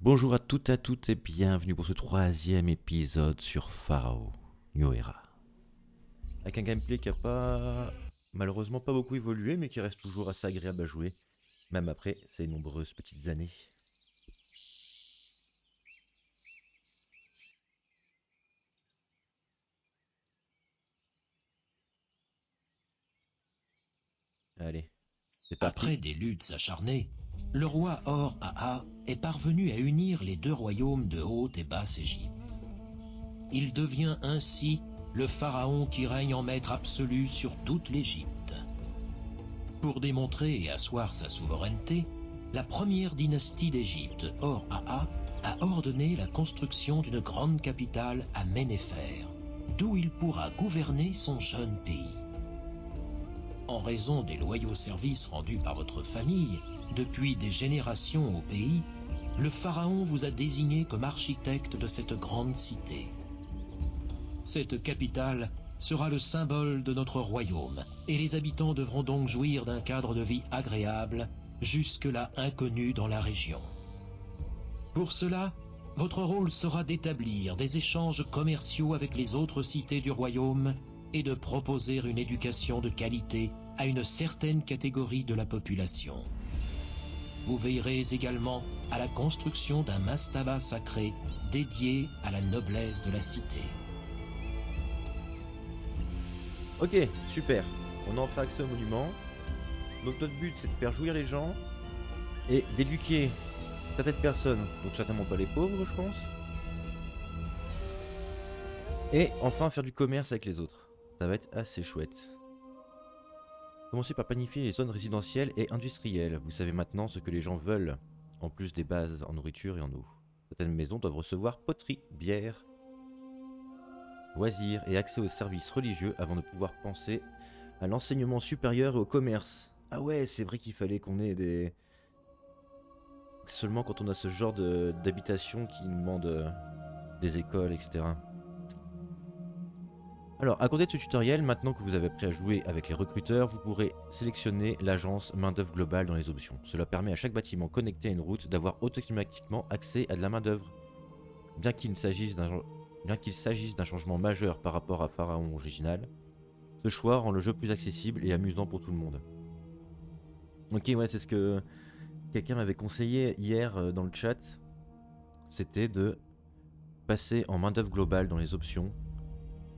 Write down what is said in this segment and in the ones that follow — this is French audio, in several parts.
Bonjour à toutes et bienvenue pour ce troisième épisode sur Pharaoh New Era. Avec un gameplay qui a pas, malheureusement pas beaucoup évolué, mais qui reste toujours assez agréable à jouer, même après ces nombreuses petites années. Allez, c'est parti. Après des luttes acharnées, le roi Or-Aa est parvenu à unir les deux royaumes de Haute et Basse-Égypte. Il devient ainsi le pharaon qui règne en maître absolu sur toute l'Égypte. Pour démontrer et asseoir sa souveraineté, la première dynastie d'Égypte, Or-Aa, a ordonné la construction d'une grande capitale à Ménéfer, d'où il pourra gouverner son jeune pays. En raison des loyaux services rendus par votre famille depuis des générations au pays, le pharaon vous a désigné comme architecte de cette grande cité. Cette capitale sera le symbole de notre royaume, et les habitants devront donc jouir d'un cadre de vie agréable, jusque-là inconnu dans la région. Pour cela, votre rôle sera d'établir des échanges commerciaux avec les autres cités du royaume et de proposer une éducation de qualité à une certaine catégorie de la population. Vous veillerez également à la construction d'un mastaba sacré dédié à la noblesse de la cité. Ok, super. On a enfin accès au monument. Donc notre but c'est de faire jouir les gens et d'éduquer certaines personnes, donc certainement pas les pauvres je pense. Et enfin faire du commerce avec les autres. Ça va être assez chouette. Commencez par planifier les zones résidentielles et industrielles. Vous savez maintenant ce que les gens veulent, en plus des bases en nourriture et en eau. Certaines maisons doivent recevoir poterie, bière, loisirs et accès aux services religieux avant de pouvoir penser à l'enseignement supérieur et au commerce. Ah ouais, c'est vrai qu'il fallait qu'on ait des... Seulement quand on a ce genre d'habitation qui nous demande des écoles, etc. Alors, à côté de ce tutoriel, maintenant que vous avez appris à jouer avec les recruteurs, vous pourrez sélectionner l'agence main-d'œuvre globale dans les options. Cela permet à chaque bâtiment connecté à une route d'avoir automatiquement accès à de la main-d'œuvre. Bien qu'il s'agisse d'un changement majeur par rapport à Pharaon original, ce choix rend le jeu plus accessible et amusant pour tout le monde. Ok, ouais, c'est ce que quelqu'un m'avait conseillé hier dans le chat. C'était de passer en main-d'œuvre globale dans les options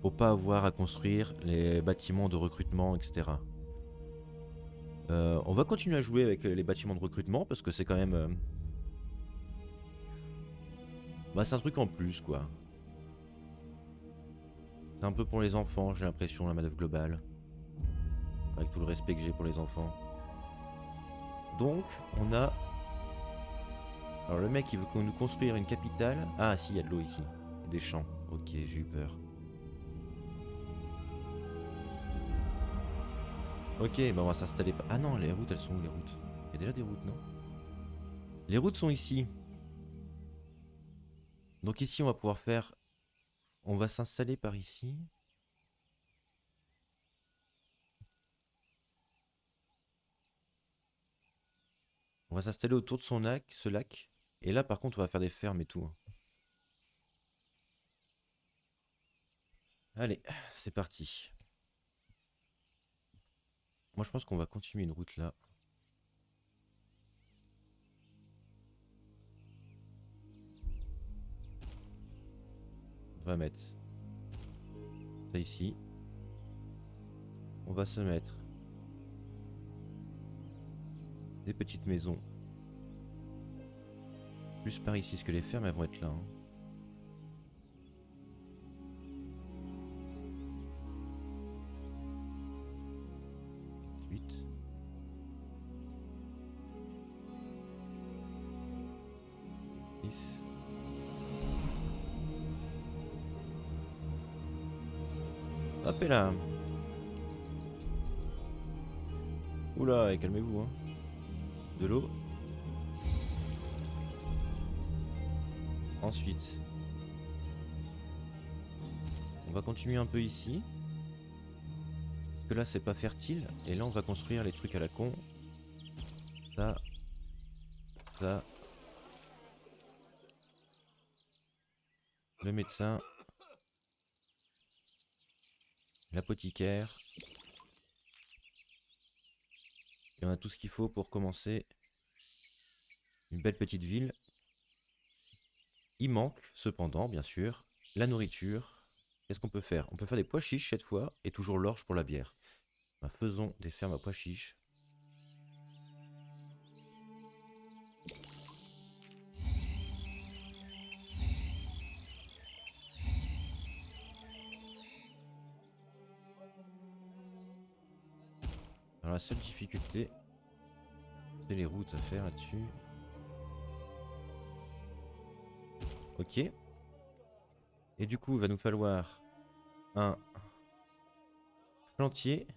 pour pas avoir à construire les bâtiments de recrutement, etc. On va continuer à jouer avec les bâtiments de recrutement parce que c'est quand même... Bah, c'est un truc en plus quoi. C'est un peu pour les enfants, j'ai l'impression, la manœuvre globale. Avec tout le respect que j'ai pour les enfants. Donc, on a... Alors le mec il veut nous construire une capitale. Ah si, il y a de l'eau ici. Des champs. Ok, j'ai eu peur. Ok, bah on va s'installer... Ah non, les routes, elles sont où les routes? Il y a déjà des routes, non? Les routes sont ici. Donc ici, on va pouvoir faire... On va s'installer par ici. On va s'installer autour de ce lac. Et là, par contre, on va faire des fermes et tout, hein. Allez, c'est parti. Moi, je pense qu'on va continuer une route là. 20 mètres. Ça ici. On va se mettre des petites maisons. Plus par ici, parce que les fermes, elles vont être là, hein. 8. Hop et là. Oula, et calmez-vous, hein. De l'eau. Ensuite, on va continuer un peu ici. Parce que là, c'est pas fertile. Et là, on va construire les trucs à la con. Ça. Ça. le médecin, l'apothicaire. Et on a tout ce qu'il faut pour commencer une belle petite ville. Il manque cependant, bien sûr, la nourriture. Qu'est-ce qu'on peut faire? On peut faire des pois chiches cette fois et toujours l'orge pour la bière. Ben, faisons des fermes à pois chiches. Alors la seule difficulté, c'est les routes à faire là-dessus. Ok. Et du coup, il va nous falloir un chantier.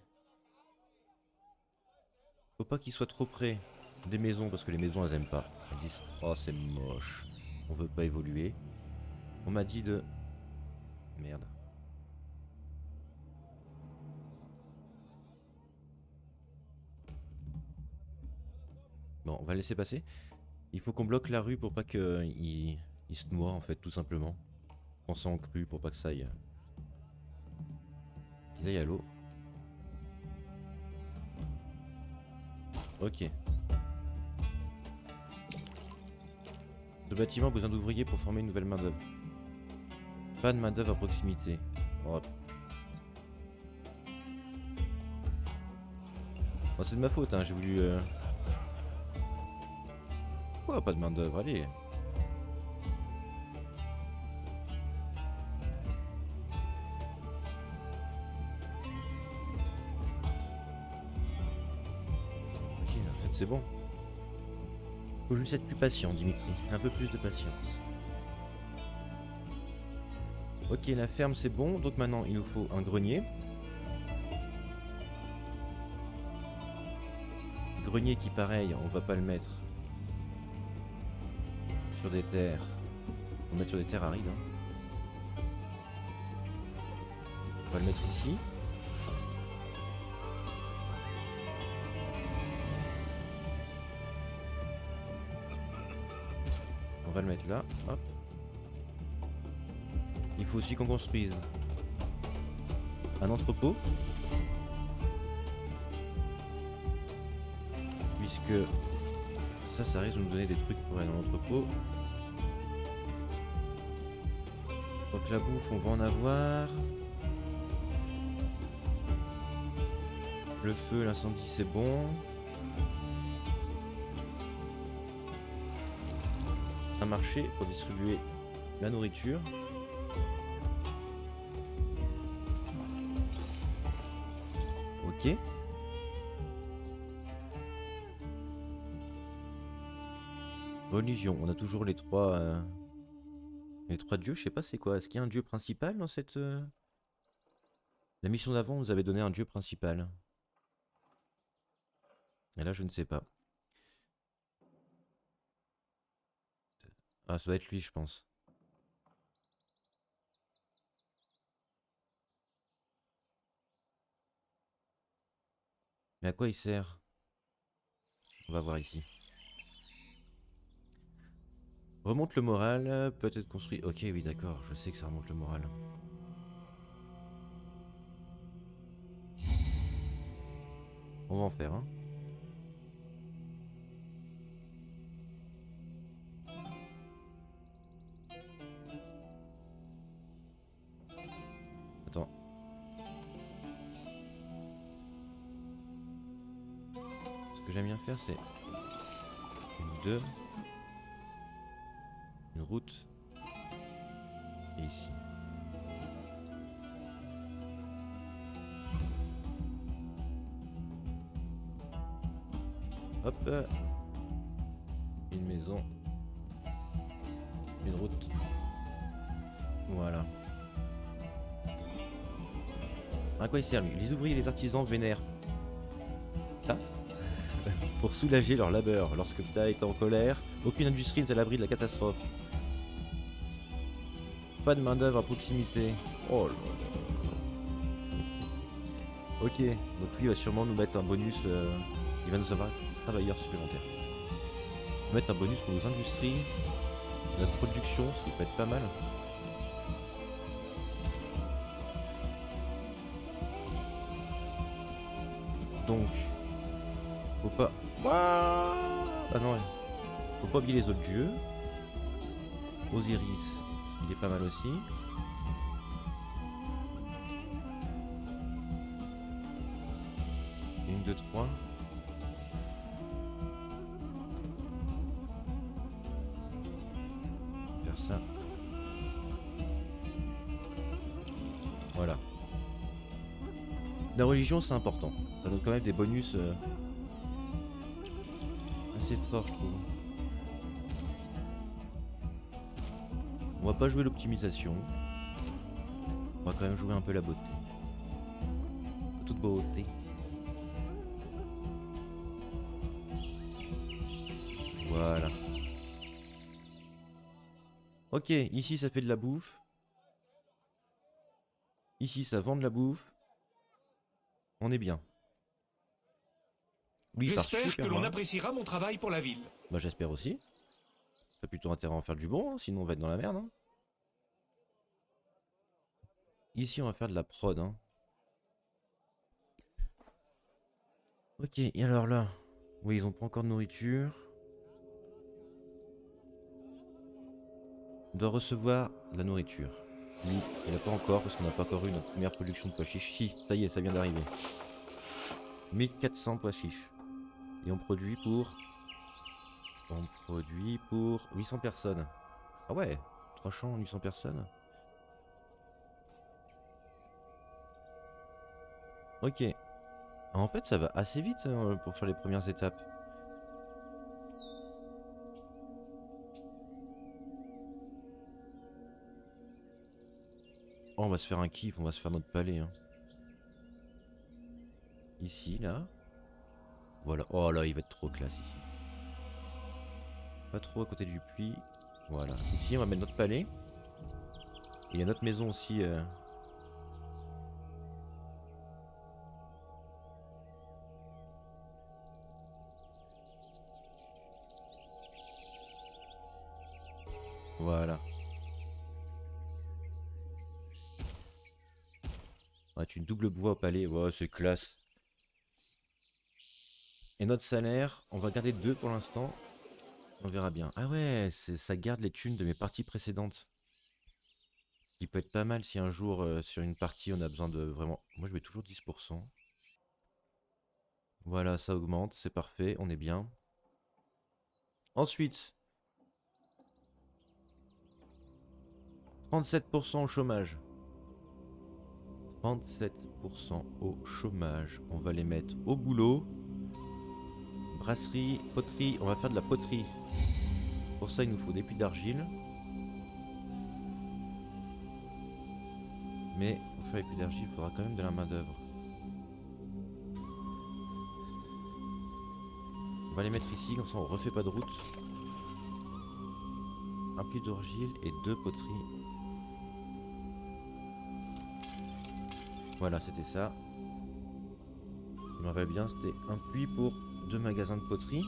Faut pas qu'il soit trop près des maisons parce que les maisons elles aiment pas. Elles disent oh c'est moche, on veut pas évoluer. On m'a dit de... Merde. Bon, on va le laisser passer. Il faut qu'on bloque la rue pour pas qu'il se noie en fait, tout simplement. Penser en crue pour pas que ça aille... qu'ils aillent à l'eau. Ok. Ce bâtiment a besoin d'ouvriers pour former une nouvelle main d'œuvre. Pas de main d'œuvre à proximité. Oh. Oh, c'est de ma faute, hein, j'ai voulu... Pourquoi pas de main d'œuvre? Allez. Ok, en fait c'est bon. Faut juste être plus patient, Dimitri. Un peu plus de patience. Ok, la ferme c'est bon. Donc maintenant il nous faut un grenier. Grenier qui pareil, on va pas le mettre sur des terres. On va le mettre sur des terres arides. Hein. On va le mettre ici. On va le mettre là. Hop. Il faut aussi qu'on construise un entrepôt. Puisque ça risque de nous donner des trucs pour aller dans l'entrepôt. Donc la bouffe, on va en avoir. Le feu, l'incendie, c'est bon. Un marché pour distribuer la nourriture. Ok. Religion, on a toujours les trois dieux, je sais pas c'est quoi. Est-ce qu'il y a un dieu principal dans cette... La mission d'avant nous avait donné un dieu principal. Et là je ne sais pas. Ah ça doit être lui je pense. Mais à quoi il sert? On va voir ici. Remonte le moral, peut être construit. Ok, oui, d'accord, je sais que ça remonte le moral. On va en faire, hein. Attends. Ce que j'aime bien faire, c'est une 2. Une route. Et ici. Hop. Une maison. Une route. Voilà. À quoi il sert lui? Les ouvriers et les artisans vénèrent. Ah. Pour soulager leur labeur. Lorsque Ptah est en colère, aucune industrie n'est à l'abri de la catastrophe. Pas de main d'œuvre à proximité. Oh là là. Ok, donc lui il va sûrement nous mettre un bonus. Il va nous avoir travailleurs supplémentaires. Il va mettre un bonus pour nos industries, notre production, ce qui peut être pas mal. Donc, faut pas... Ah non, ouais. Faut pas oublier les autres dieux. Osiris, il est pas mal aussi. Une, deux, trois. Faire ça. Voilà. La religion, c'est important. Ça donne quand même des bonus assez forts, je trouve. On va pas jouer l'optimisation. On va quand même jouer un peu la beauté. Toute beauté. Voilà. Ok, ici ça fait de la bouffe. Ici ça vend de la bouffe. On est bien. Oui, J'espère que l'on appréciera mon travail pour la ville. Bah j'espère aussi. T'as plutôt intérêt à en faire du bon, hein, sinon on va être dans la merde. Hein. Ici on va faire de la prod. Hein. Ok, et alors là. Oui, ils ont pas encore de nourriture. On doit recevoir de la nourriture. Lui, il n'a pas encore parce qu'on n'a pas encore eu notre première production de pois chiches. Si, ça y est, ça vient d'arriver. 1400 pois chiches. Et on produit pour 800 personnes. Ah ouais, 300, 800 personnes. Ok. En fait, ça va assez vite hein, pour faire les premières étapes. Oh, on va se faire un kiff, on va se faire notre palais. Hein. Ici, là. Voilà. Oh là, il va être trop classe ici. Pas trop à côté du puits. Voilà. Ici, on va mettre notre palais. Et il y a notre maison aussi. Voilà. On va mettre une double bois au palais. Ouais, c'est classe. Et notre salaire, on va garder 2 pour l'instant. On verra bien. Ah ouais, ça garde les thunes de mes parties précédentes. Qui peut être pas mal si un jour, sur une partie, on a besoin de vraiment... Moi, je mets toujours 10%. Voilà, ça augmente, c'est parfait, on est bien. Ensuite, 37% au chômage. 37% au chômage. On va les mettre au boulot. Brasserie, poterie, on va faire de la poterie. Pour ça, il nous faut des puits d'argile. Mais pour faire les puits d'argile, il faudra quand même de la main d'œuvre. On va les mettre ici, comme ça on refait pas de route. Un puits d'argile et 2 poteries. Voilà, c'était ça. Je me rappelle bien, c'était un puits pour 2 magasins de poterie.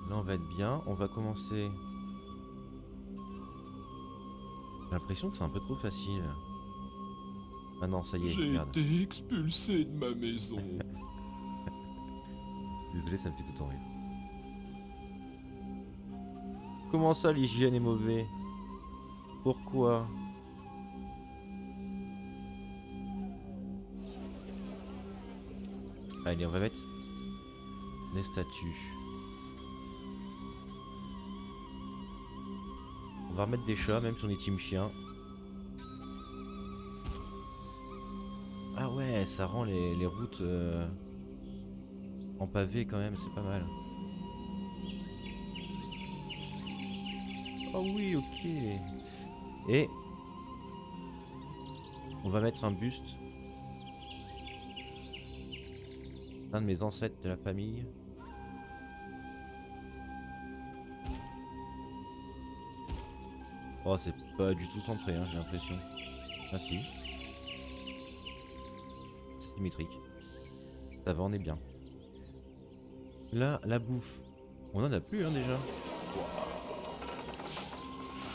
Là, on va être bien. On va commencer. J'ai l'impression que c'est un peu trop facile. Ah non, ça y est, J'ai regarde. été expulsé de ma maison. Désolé, ça me fait tout le temps rire. Comment ça, l'hygiène est mauvais? Pourquoi? Allez, on va mettre les statues. On va remettre des chats, même si on est team chien. Ah ouais, ça rend les routes en pavé quand même, c'est pas mal. Oh oui, ok. Et on va mettre un buste d'un de mes ancêtres de la famille. Oh, c'est pas du tout centré, hein, j'ai l'impression. Ah si. C'est symétrique. Ça va, on est bien. Là, la bouffe. On en a plus, hein, déjà.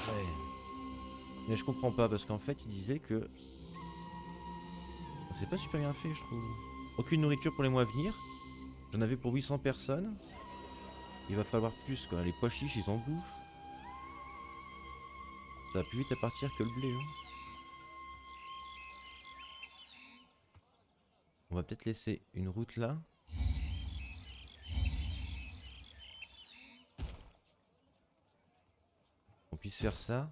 Ouais. Mais je comprends pas parce qu'en fait il disait que c'est pas super bien fait je trouve. Aucune nourriture pour les mois à venir. J'en avais pour 800 personnes. Il va falloir plus quoi. Les pois chiches ils en bouffent. Ça va plus vite à partir que le blé. Hein. On va peut-être laisser une route là. On puisse faire ça.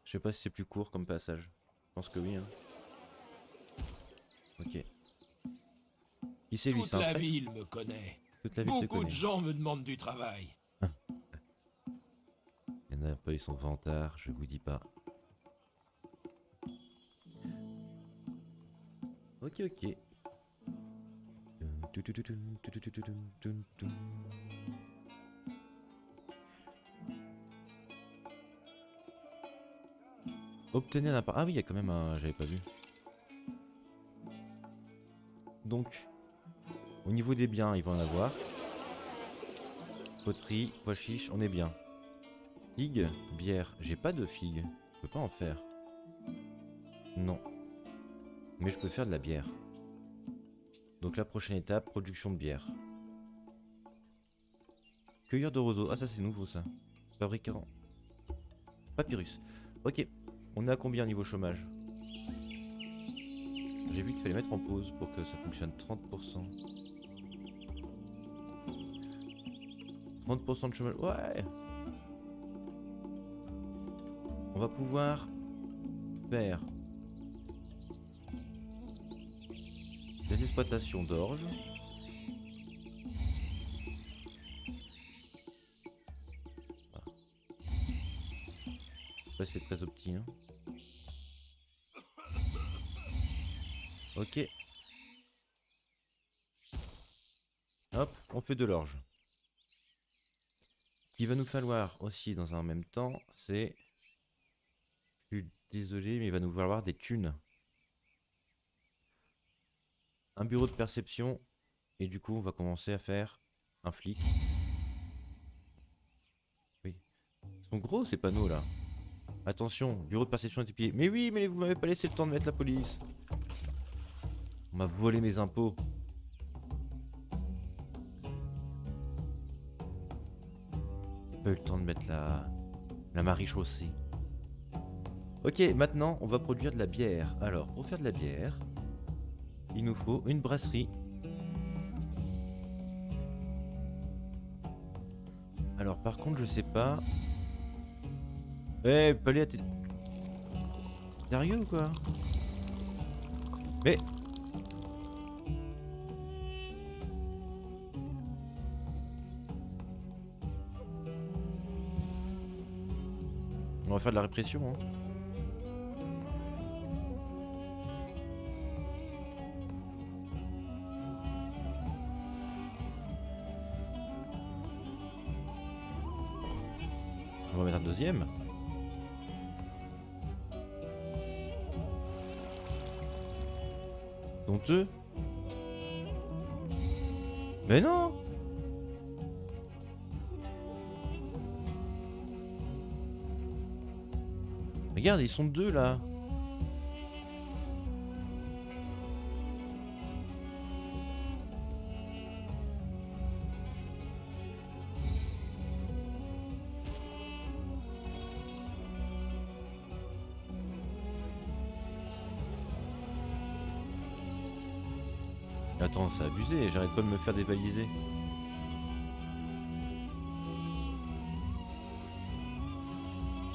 Je sais pas si c'est plus court comme passage. Je pense que oui. Hein. Ok. Qui c'est lui? Toute C'est un la prêtre? ville me connaît. Toute la ville te Beaucoup de connaît. gens me demandent du travail. Il y en a pas, ils sont vantards, je vous dis pas. Ok, ok. Obtenez un appart. Ah oui, il y a quand même un... J'avais pas vu. Donc, au niveau des biens, il va en avoir. Poterie, pois chiche, on est bien. Figue, bière. J'ai pas de figue. Je peux pas en faire. Non. Mais je peux faire de la bière. Donc la prochaine étape, production de bière. Cueilleur de roseaux. Ah ça c'est nouveau ça. Fabricant. Papyrus. Ok. On est à combien niveau chômage? J'ai vu qu'il fallait mettre en pause pour que ça fonctionne. 30%. 30% de chômage. Ouais. On va pouvoir faire des exploitations d'orge. Voilà. Après c'est très opti. Hein. Ok. Hop, on fait de l'orge. Ce qu'il va nous falloir aussi dans un même temps, c'est... Je suis désolé, mais il va nous falloir des thunes. Un bureau de perception. Et du coup, on va commencer à faire un flic. Oui. Ils sont gros ces panneaux là. Attention, bureau de perception est épié. Mais oui, mais vous m'avez pas laissé le temps de mettre la police. On m'a volé mes impôts. Pas eu le temps de mettre la maréchaussée. Ok, maintenant on va produire de la bière. Alors, pour faire de la bière, il nous faut une brasserie. Alors par contre, je sais pas... Eh, Palais, t'es... Sérieux ou quoi? Mais... On va faire de la répression, hein. On va mettre un deuxième. Honteux. Mais non. Regarde, ils sont deux là. Attends, c'est abusé, j'arrête pas de me faire dévaliser.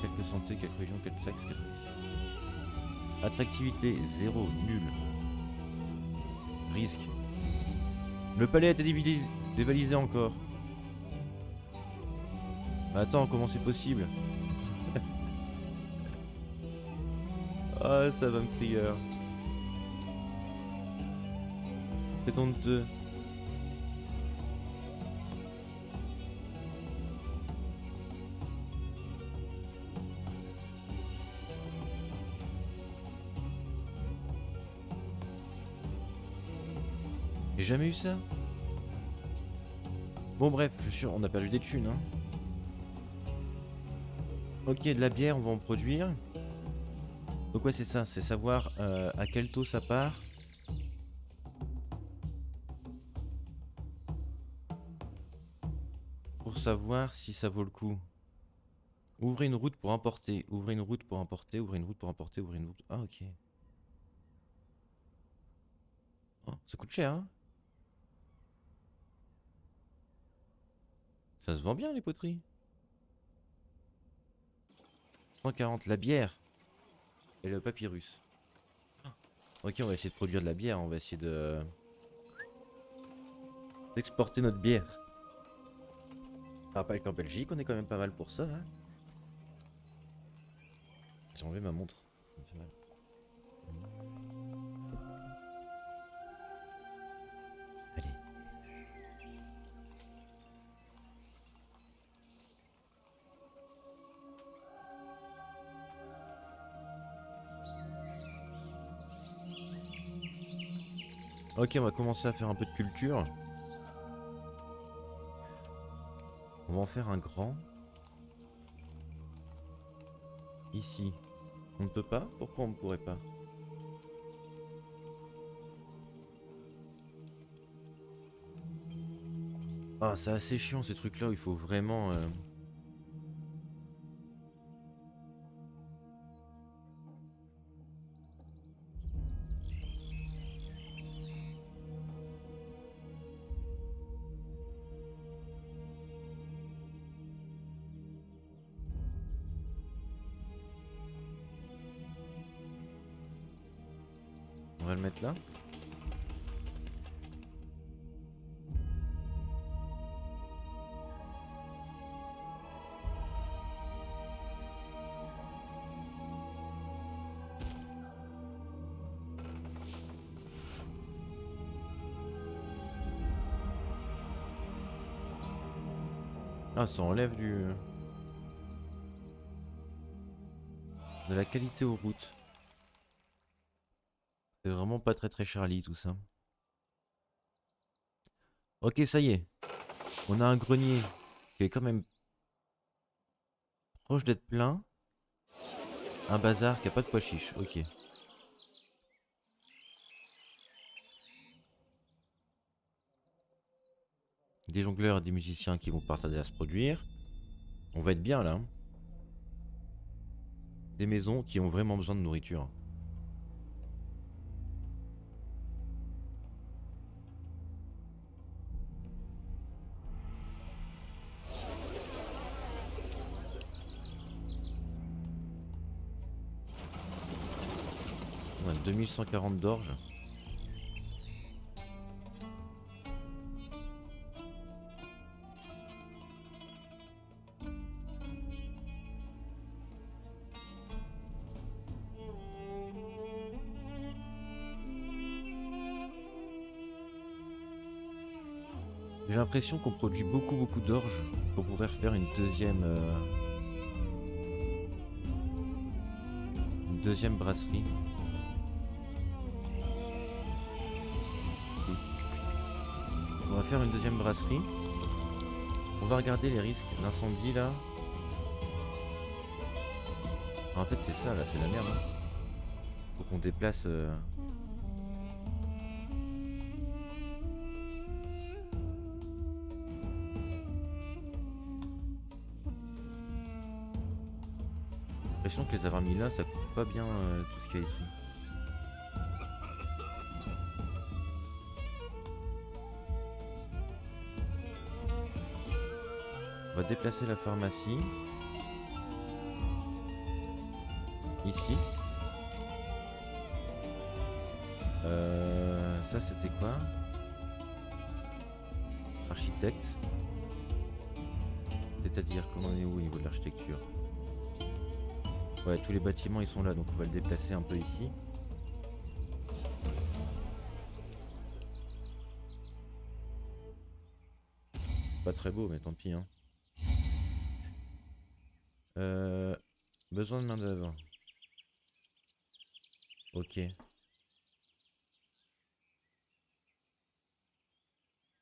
Quelques santé, quelques régions, quelques sexes, quelques... Attractivité, 0, nul. Risque. Le palais a été dévalisé encore. Attends, comment c'est possible? Ah, ça va me trigger. C'est honteux. J'ai jamais eu ça. Bon bref, je suis sûr, on a perdu des thunes. Hein. Ok, de la bière, on va en produire. Donc ouais, c'est ça, c'est savoir à quel taux ça part. Pour savoir si ça vaut le coup. Ouvrez une route pour importer, ouvrez une route pour importer, ouvrez une route pour importer, ouvrez une route... Ah ok. Oh, ça coûte cher, hein. Ça se vend bien les poteries. 140, la bière et le papyrus. Ok, on va essayer de produire de la bière, on va essayer de... d'exporter notre bière. Je rappelle qu'en Belgique, on est quand même pas mal pour ça, hein. J'ai enlevé ma montre. Ça me fait mal. Allez. Ok, on va commencer à faire un peu de culture. On va en faire un grand. Ici. On ne peut pas? Pourquoi on ne pourrait pas? Ah, c'est assez chiant ces trucs-là où il faut vraiment... On va le mettre là. Ah, ça enlève de la qualité aux routes. C'est vraiment pas très Charlie tout ça. Ok, ça y est. On a un grenier qui est quand même proche d'être plein. Un bazar qui a pas de pois chiches. Ok. Des jongleurs et des musiciens qui vont partager à se produire. On va être bien là. Hein. Des maisons qui ont vraiment besoin de nourriture. On a 2140 d'orge. J'ai l'impression qu'on produit beaucoup d'orge pour pouvoir faire une deuxième brasserie. On va faire une deuxième brasserie. On va regarder les risques d'incendie là. En fait c'est ça là, c'est la merde. Hein. Faut qu'on déplace... J'ai l'impression que les avoir mis là, ça couvre pas bien tout ce qu'il y a ici. On va déplacer la pharmacie. Ici. Ça c'était quoi? Architecte. C'est-à-dire qu'on en est où au niveau de l'architecture? Ouais, tous les bâtiments ils sont là, donc on va le déplacer un peu ici. Pas très beau, mais tant pis. Hein. Besoin de main d'œuvre. Ok.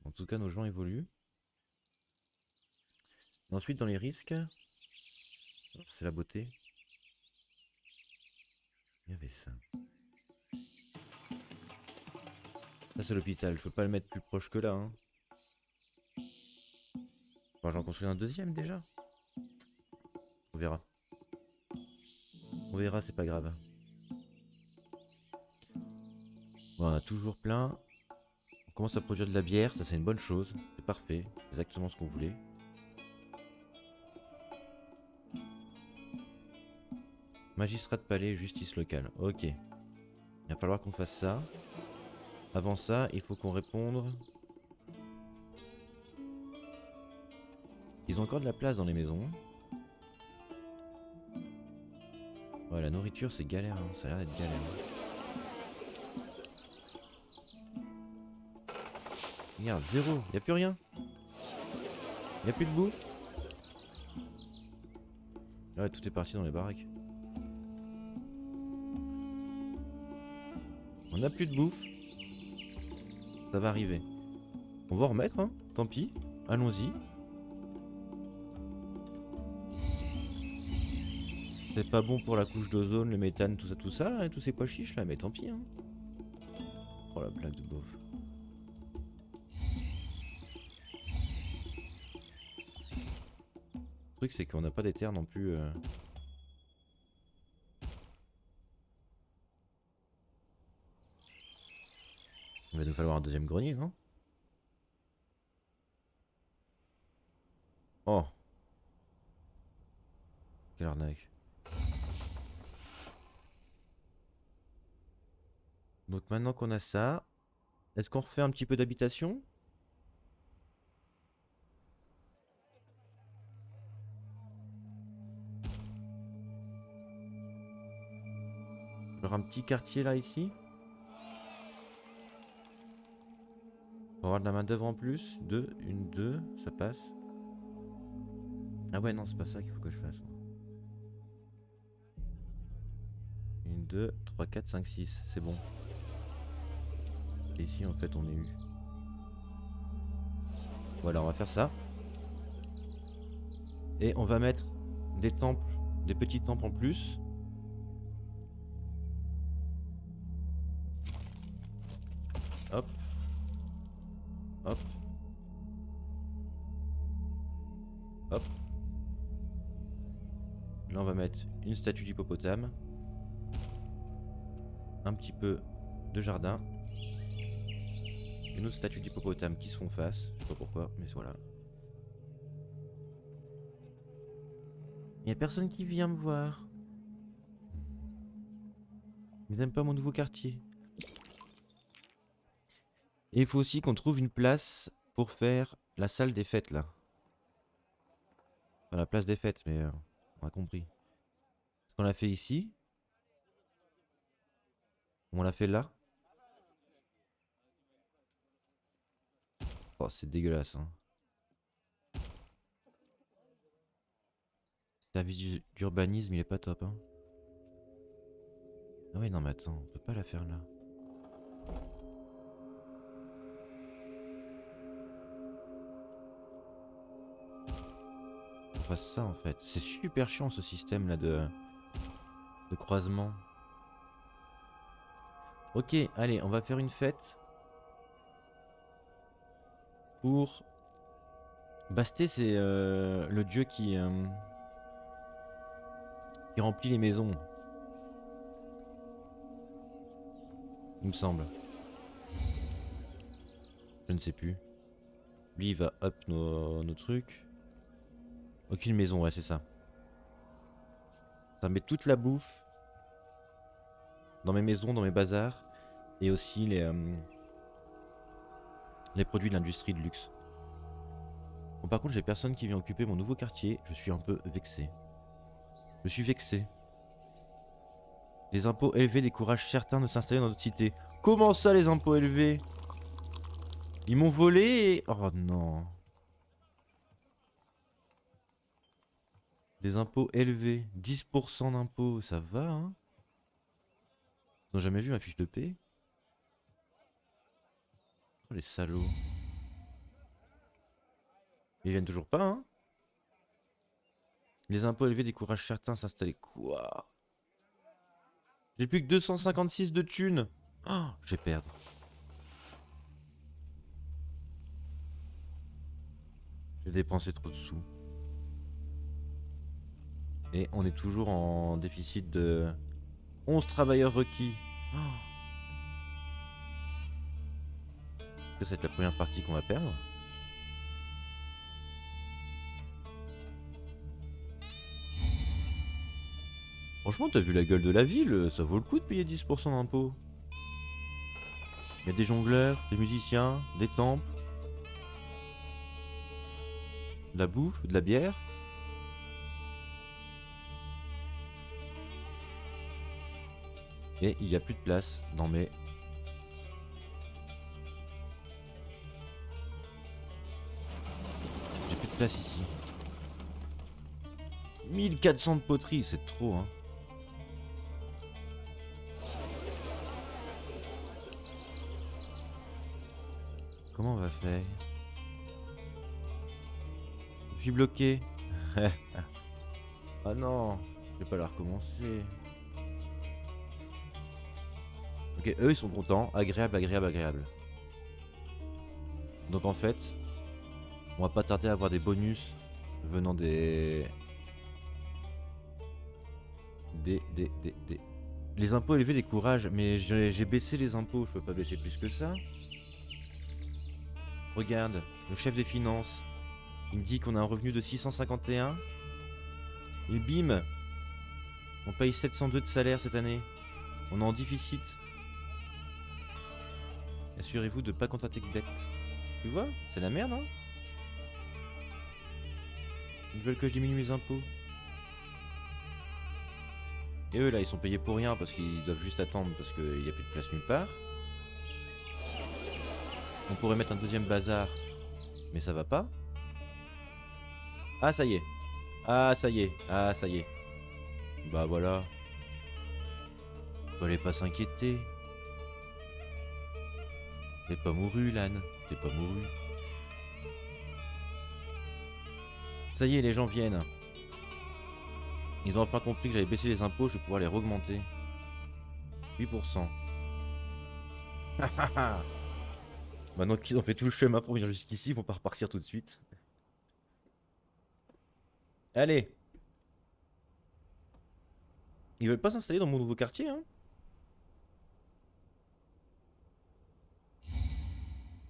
En tout cas, nos gens évoluent. Ensuite, dans les risques, c'est la beauté. Il y avait ça. Ça, c'est l'hôpital. Je peux pas le mettre plus proche que là. Hein. Bon, j'en construis un deuxième déjà. On verra. On verra, c'est pas grave. Bon, on a toujours plein. On commence à produire de la bière. Ça, c'est une bonne chose. C'est parfait. C'est exactement ce qu'on voulait. Magistrat de palais, justice locale. Ok. Il va falloir qu'on fasse ça. Avant ça, il faut qu'on réponde. Ils ont encore de la place dans les maisons. Ouais, la nourriture, c'est galère. Hein. Ça a l'air d'être galère. Regarde, zéro. Y a plus rien. Y a plus de bouffe. Ouais, tout est parti dans les baraques. On n'a plus de bouffe. Ça va arriver. On va en remettre, hein. Tant pis. Allons-y. C'est pas bon pour la couche d'ozone, le méthane, tout ça, là, et tous ces pois chiches là, mais tant pis, hein. Oh la blague de beauf. Le truc, c'est qu'on n'a pas d'éther non plus. Il va nous falloir un deuxième grenier, non? Oh. Quelle arnaque. Donc maintenant qu'on a ça, est-ce qu'on refait un petit peu d'habitation? Genre un petit quartier là ici? Pour avoir de la main d'œuvre en plus. Deux, ça passe. Ah ouais non c'est pas ça qu'il faut que je fasse. 1, 2, 3, 4, 5, 6, c'est bon. Et ici en fait on est eu. Voilà, on va faire ça. Et on va mettre des temples, des petits temples en plus. Hop. Hop. Hop. Là on va mettre une statue d'hippopotame. Un petit peu de jardin. Une autre statue d'hippopotame qui se font face. Je sais pas pourquoi, mais voilà. Il y a personne qui vient me voir. Ils aiment pas mon nouveau quartier. Et il faut aussi qu'on trouve une place pour faire la salle des fêtes là. Enfin, la place des fêtes, mais on a compris. Est-ce qu'on l'a fait ici? Ou on l'a fait là? Oh, c'est dégueulasse, hein. Le service d'urbanisme, il est pas top, hein. Ah ouais, non, mais attends, on peut pas la faire là. On fasse ça en fait. C'est super chiant ce système là de croisement. Ok, allez, on va faire une fête. Pour Basté, c'est le dieu qui remplit les maisons. Il me semble. Je ne sais plus. Lui, il va up nos trucs. Aucune maison, ouais, c'est ça. Ça met toute la bouffe dans mes maisons, dans mes bazars. Et aussi les produits de l'industrie de luxe. Bon, par contre, j'ai personne qui vient occuper mon nouveau quartier. Je suis un peu vexé. Je suis vexé. Les impôts élevés découragent certains de s'installer dans notre cité. Comment ça, les impôts élevés? Ils m'ont volé et... Oh non. Des impôts élevés. 10% d'impôts, ça va, hein? Ils n'ont jamais vu ma fiche de paie? Oh, les salauds. Ils viennent toujours pas, hein? Les impôts élevés découragent certains à s'installer. Quoi? J'ai plus que 256 de thunes. Oh, je vais perdre. J'ai dépensé trop de sous. Et on est toujours en déficit de 11 travailleurs requis. Oh. Ça va être la première partie qu'on va perdre. Franchement, t'as vu la gueule de la ville, ça vaut le coup de payer 10% d'impôts. Il y a des jongleurs, des musiciens, des temples, de la bouffe, de la bière. Et il n'y a plus de place dans mes... J'ai plus de place ici. 1400 de poterie, c'est trop, hein. Comment on va faire? Je suis bloqué. Ah non, je vais pas la recommencer. Ok, eux ils sont contents. Agréable, agréable, agréable. Donc en fait, on va pas tarder à avoir des bonus venant des... Les impôts élevés découragent, mais j'ai baissé les impôts, je peux pas baisser plus que ça. Regarde, le chef des finances, il me dit qu'on a un revenu de 651. Et bim, on paye 702 de salaire cette année. On est en déficit. Assurez-vous de ne pas contracter de dette. Tu vois, c'est la merde, hein. Ils veulent que je diminue mes impôts. Et eux là, ils sont payés pour rien parce qu'ils doivent juste attendre parce qu'il n'y a plus de place nulle part. On pourrait mettre un deuxième bazar, mais ça va pas. Ah ça y est. Ah ça y est. Ah ça y est. Bah voilà. Fallait pas s'inquiéter. T'es pas mouru, l'âne. T'es pas mouru. Ça y est, les gens viennent. Ils ont enfin compris que j'avais baissé les impôts, je vais pouvoir les augmenter. 8%. Maintenant qu'ils ont fait tout le chemin pour venir jusqu'ici, ils vont pas repartir tout de suite. Allez. Ils veulent pas s'installer dans mon nouveau quartier, hein.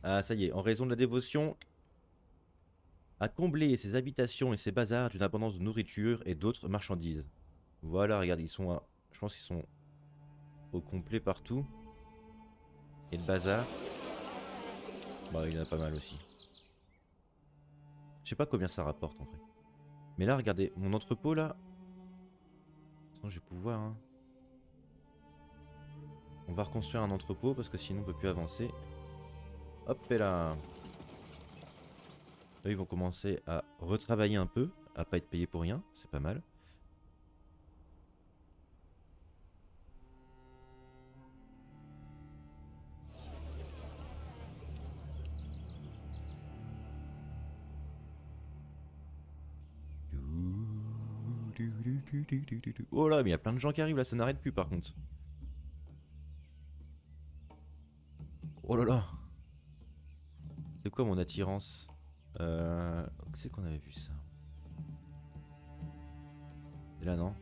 Ah, ça y est, en raison de la dévotion à combler ses habitations et ses bazars d'une abondance de nourriture et d'autres marchandises. Voilà, regarde, ils sont à... Je pense qu'ils sont au complet partout. Et le bazar... Bah, il y en a pas mal aussi. Je sais pas combien ça rapporte en vrai. Mais là, regardez, mon entrepôt là... Attends, je vais pouvoir... Hein. On va reconstruire un entrepôt parce que sinon on peut plus avancer. Hop et là. Là, ils vont commencer à retravailler un peu, à pas être payés pour rien, c'est pas mal. Oh là, mais il y a plein de gens qui arrivent là, ça n'arrête plus par contre. Oh là là. C'est quoi mon attirance? C'est qu'on avait vu ça. Et là non.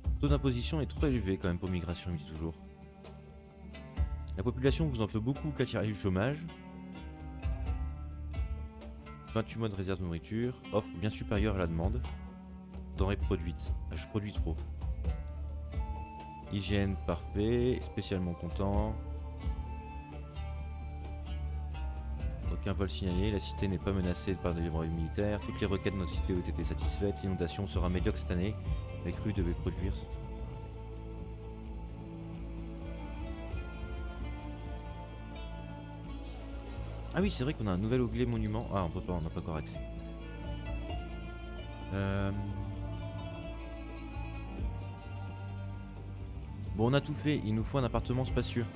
Le taux d'imposition est trop élevé quand même pour migration, il me dit toujours. La population vous en fait beaucoup qu'à du chômage. 28 mois de réserve de nourriture, offre bien supérieure à la demande. Denrées produites. Ah, je produis trop. Hygiène parfait, spécialement content. Aucun vol signalé, la cité n'est pas menacée par des débris militaires. Toutes les requêtes de notre cité ont été satisfaites. L'inondation sera médiocre cette année. La crue devait produire. Ah oui, c'est vrai qu'on a un nouvel onglet monument. Ah, on peut pas, on n'a pas encore accès. Bon, on a tout fait. Il nous faut un appartement spacieux.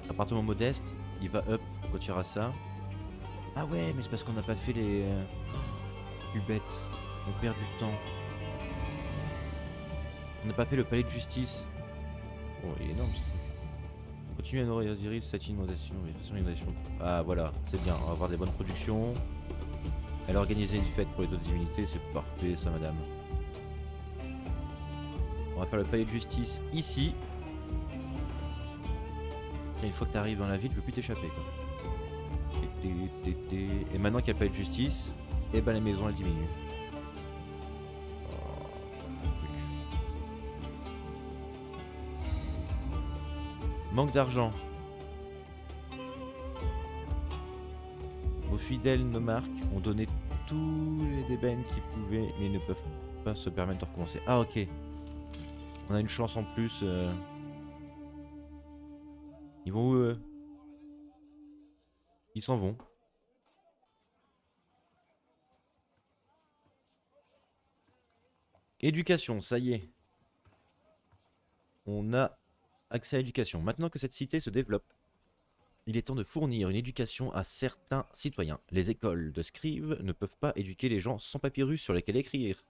Appartement modeste. Il va up quand il y aura ça. Ah ouais, mais c'est parce qu'on n'a pas fait les bêtes. On perd du temps. On n'a pas fait le palais de justice. Oh, il est énorme ce truc. Continue à nourrir Osiris, cette inondation. Ah voilà, c'est bien, on va avoir des bonnes productions. Elle a organisé une fête pour les autres divinités, c'est parfait ça madame. On va faire le palais de justice ici. Et une fois que tu arrives dans la ville, tu peux plus t'échapper quoi. Et maintenant qu'il y a le palais de justice, et ben la maison elle diminue. Manque d'argent. Vos fidèles nomarques ont donné tous les débènes qu'ils pouvaient, mais ils ne peuvent pas se permettre de recommencer. Ah ok. On a une chance en plus. Ils vont où eux? Ils s'en vont. Éducation, ça y est. On a accès à l'éducation. Maintenant que cette cité se développe, il est temps de fournir une éducation à certains citoyens. Les écoles de scribes ne peuvent pas éduquer les gens sans papyrus sur lesquels écrire.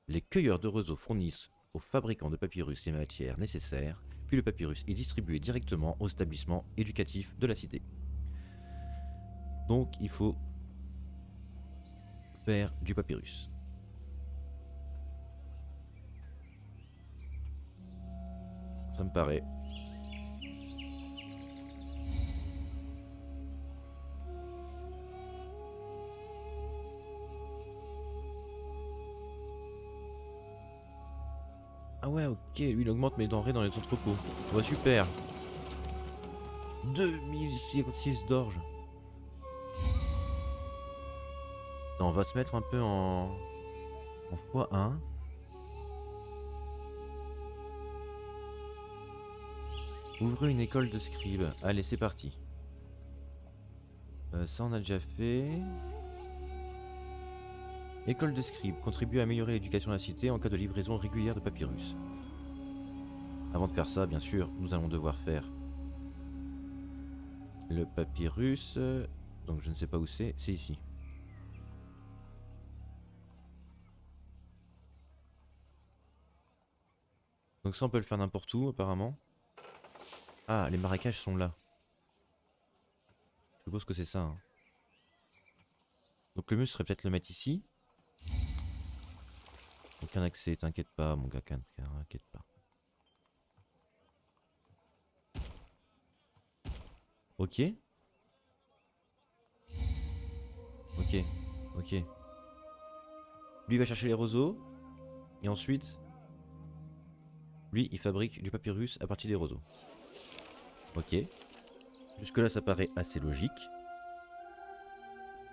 Les cueilleurs de roseaux fournissent aux fabricants de papyrus les matières nécessaires, puis le papyrus est distribué directement aux établissements éducatifs de la cité. Donc il faut faire du papyrus. Ça me paraît. Ah ouais, ok, lui il augmente mes denrées dans les entrepôts. Ouais, super. 2056 d'orge. On va se mettre un peu en x1. Ouvrez une école de scribes. Allez, c'est parti. Ça, on a déjà fait. École de scribes. Contribue à améliorer l'éducation de la cité en cas de livraison régulière de papyrus. Avant de faire ça, bien sûr, nous allons devoir faire le papyrus. Donc, je ne sais pas où c'est. C'est ici. Donc ça, on peut le faire n'importe où, apparemment. Ah, les marécages sont là. Je suppose que c'est ça. Hein. Donc le mieux serait peut-être le mettre ici. Aucun accès, t'inquiète pas, mon gars, t'inquiète pas. Ok. Ok, ok. Lui, il va chercher les roseaux. Et ensuite, lui, il fabrique du papyrus à partir des roseaux. Ok. Jusque là, ça paraît assez logique.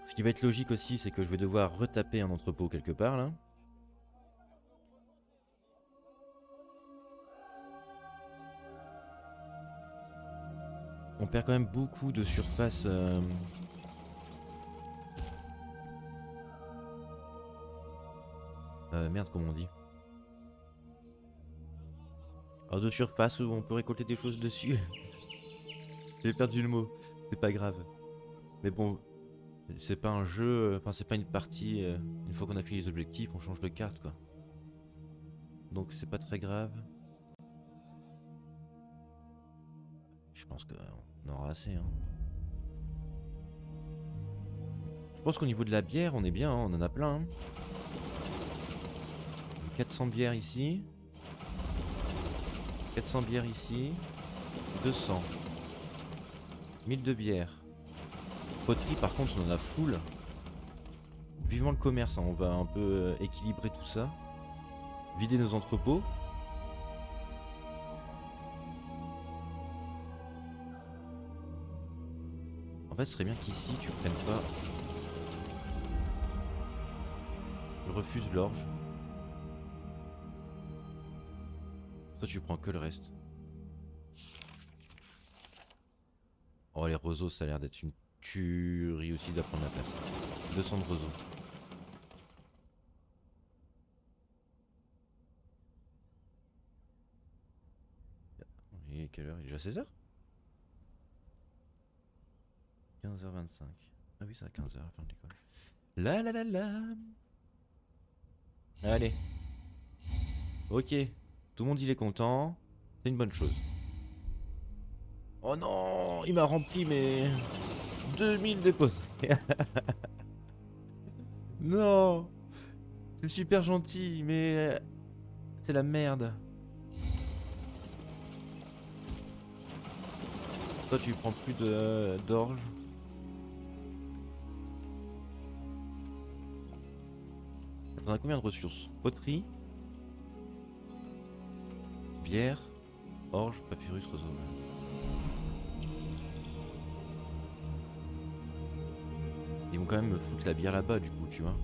Ce qui va être logique aussi, c'est que je vais devoir retaper un entrepôt quelque part, là. On perd quand même beaucoup de surface. Merde, comment on dit? Alors de surface où on peut récolter des choses dessus. J'ai perdu le mot. C'est pas grave. Mais bon, c'est pas un jeu, enfin c'est pas une partie, une fois qu'on a fait les objectifs, on change de carte quoi. Donc c'est pas très grave. Je pense qu'on aura assez. Hein. Je pense qu'au niveau de la bière, on est bien, hein, on en a plein. Hein. 400 bières ici. 400 bières ici. 200. 1000 de bière. Poterie par contre on en a full. Vivement le commerce, hein, on va un peu équilibrer tout ça. Vider nos entrepôts. En fait ce serait bien qu'ici tu prennes pas. Tu refuses l'orge. Toi tu prends que le reste. Oh les roseaux ça a l'air d'être une tuerie aussi d'apprendre la place. 200 de roseaux. Il est quelle heure? Il est déjà 16h? 15h25. Ah oui, c'est à 15h, la fin de l'école. La la la la. Allez. Ok. Tout le monde il est content. C'est une bonne chose. Oh non, il m'a rempli mes 2000 déposés. Non. C'est super gentil, mais c'est la merde. Toi, tu prends plus d'orge. T'en as combien de ressources? Poterie, bière, orge, papyrus, roseau. Ils vont quand même me foutre la bière là-bas, du coup, tu vois.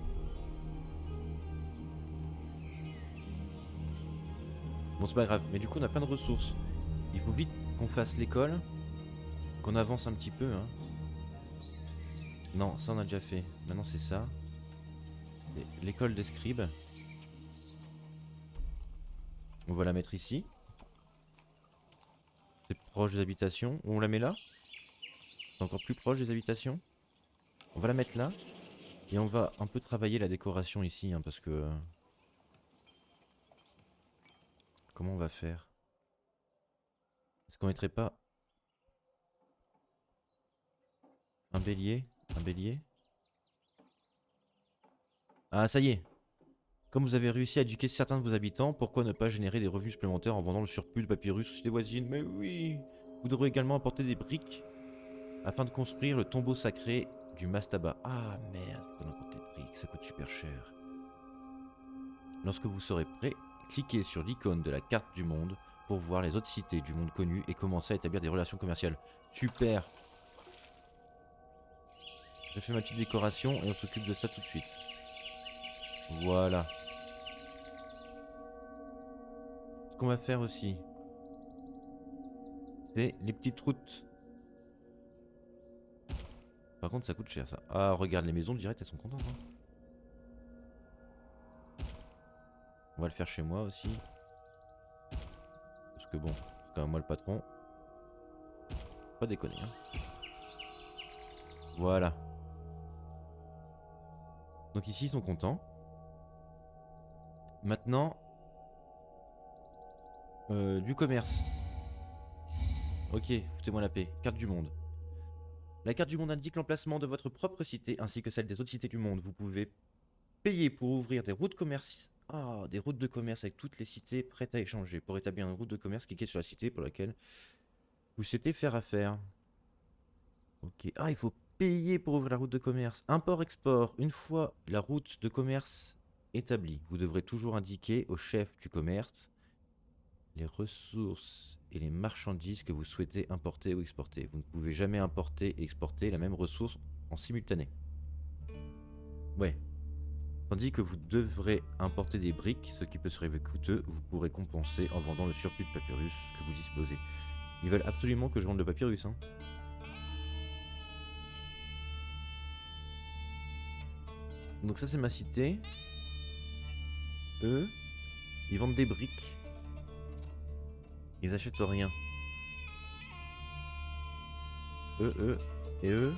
Bon, c'est pas grave, mais du coup, on a plein de ressources. Il faut vite qu'on fasse l'école, qu'on avance un petit peu, hein. Non, ça on a déjà fait. Maintenant, c'est ça. L'école des scribes. On va la mettre ici. C'est proche des habitations. On la met là. C'est encore plus proche des habitations. On va la mettre là. Et on va un peu travailler la décoration ici, hein, parce que... Comment on va faire? Est-ce qu'on mettrait pas un bélier? Un bélier? Ah, ça y est. Comme vous avez réussi à éduquer certains de vos habitants, pourquoi ne pas générer des revenus supplémentaires en vendant le surplus de papyrus aux cités voisines? Mais oui! Vous devrez également apporter des briques afin de construire le tombeau sacré du mastaba. Ah merde, faut qu'on apporte des briques, ça coûte super cher. Lorsque vous serez prêt, cliquez sur l'icône de la carte du monde pour voir les autres cités du monde connu et commencer à établir des relations commerciales. Super! Je fais ma petite décoration et on s'occupe de ça tout de suite. Voilà. Ce qu'on va faire aussi, c'est les petites routes. Par contre, ça coûte cher ça. Ah, regarde, les maisons direct, elles sont contentes. Hein. On va le faire chez moi aussi. Parce que bon, c'est quand même moi le patron. Pas déconner. Hein. Voilà. Donc ici, ils sont contents. Maintenant, du commerce. Ok, foutez-moi la paix. Carte du monde. La carte du monde indique l'emplacement de votre propre cité ainsi que celle des autres cités du monde. Vous pouvez payer pour ouvrir des routes des routes de commerce avec toutes les cités prêtes à échanger. Pour établir une route de commerce, cliquez sur la cité pour laquelle vous souhaitez faire affaire. Ok. Ah, il faut payer pour ouvrir la route de commerce. Import-export. Une fois la route de commerce établie, vous devrez toujours indiquer au chef du commerce les ressources et les marchandises que vous souhaitez importer ou exporter. Vous ne pouvez jamais importer et exporter la même ressource en simultané. Ouais. Tandis que vous devrez importer des briques, ce qui peut se révéler coûteux, vous pourrez compenser en vendant le surplus de papyrus que vous disposez. Ils veulent absolument que je vende le papyrus, hein. Donc ça c'est ma cité. Eux, ils vendent des briques. Ils achètent rien. Eux, et eux,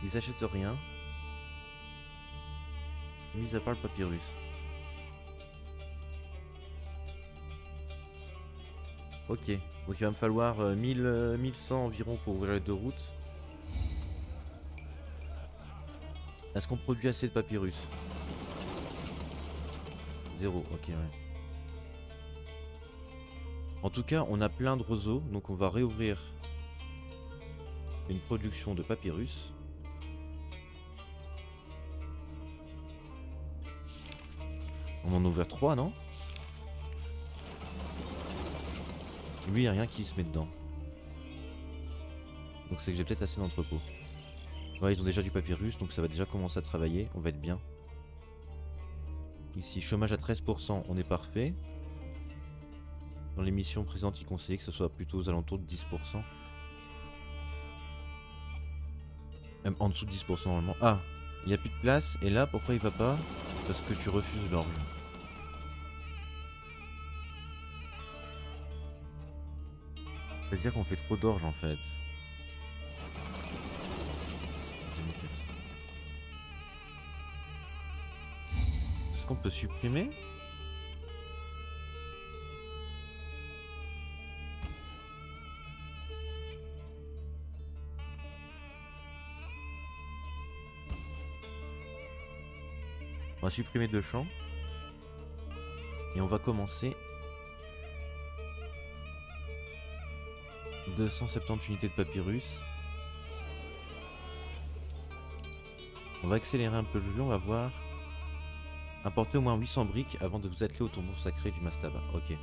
ils achètent rien. Mis à part le papyrus. Ok, donc il va me falloir 1100 environ pour ouvrir les deux routes. Est-ce qu'on produit assez de papyrus? 0, ok, ouais. En tout cas, on a plein de roseaux, donc on va réouvrir une production de papyrus. On en a ouvert 3, non? Lui, il n'y a rien qui se met dedans. Donc c'est que j'ai peut-être assez d'entrepôt. Ouais, ils ont déjà du papyrus, donc ça va déjà commencer à travailler, on va être bien. Ici, chômage à 13%, on est parfait. Dans l'émission présente, il conseillait que ce soit plutôt aux alentours de 10%. Même en dessous de 10% normalement. Ah, il n'y a plus de place, et là, pourquoi il va pas? Parce que tu refuses l'orge. C'est-à-dire qu'on fait trop d'orge en fait. qu'on peut supprimer? On va supprimer 2 champs. Et on va commencer 270 unités de papyrus. On va accélérer un peu le jeu, on va voir. Importez au moins 800 briques avant de vous atteler au tombeau sacré du mastaba. Ok.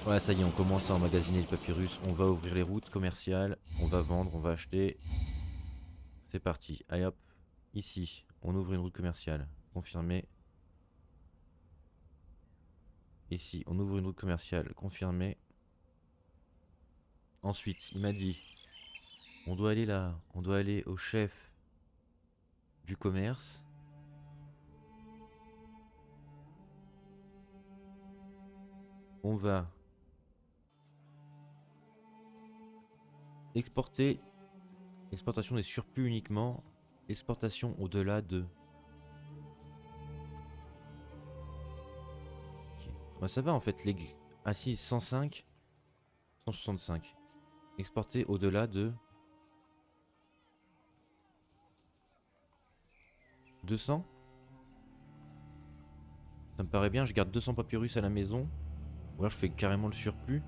Ouais, ça y est, on commence à emmagasiner le papyrus. On va ouvrir les routes commerciales. On va vendre, on va acheter. C'est parti. Allez hop. Ici, on ouvre une route commerciale. Confirmé. Ici, on ouvre une route commerciale. Confirmé. Ensuite, il m'a dit... On doit aller là. On doit aller au chef du commerce. On va exporter. Exportation des surplus uniquement. Exportation au-delà de... Okay. Ouais, ça va en fait. Ah si, 105. 165. Exporter au-delà de... 200. Ça me paraît bien, je garde 200 papyrus à la maison. Ou alors je fais carrément le surplus.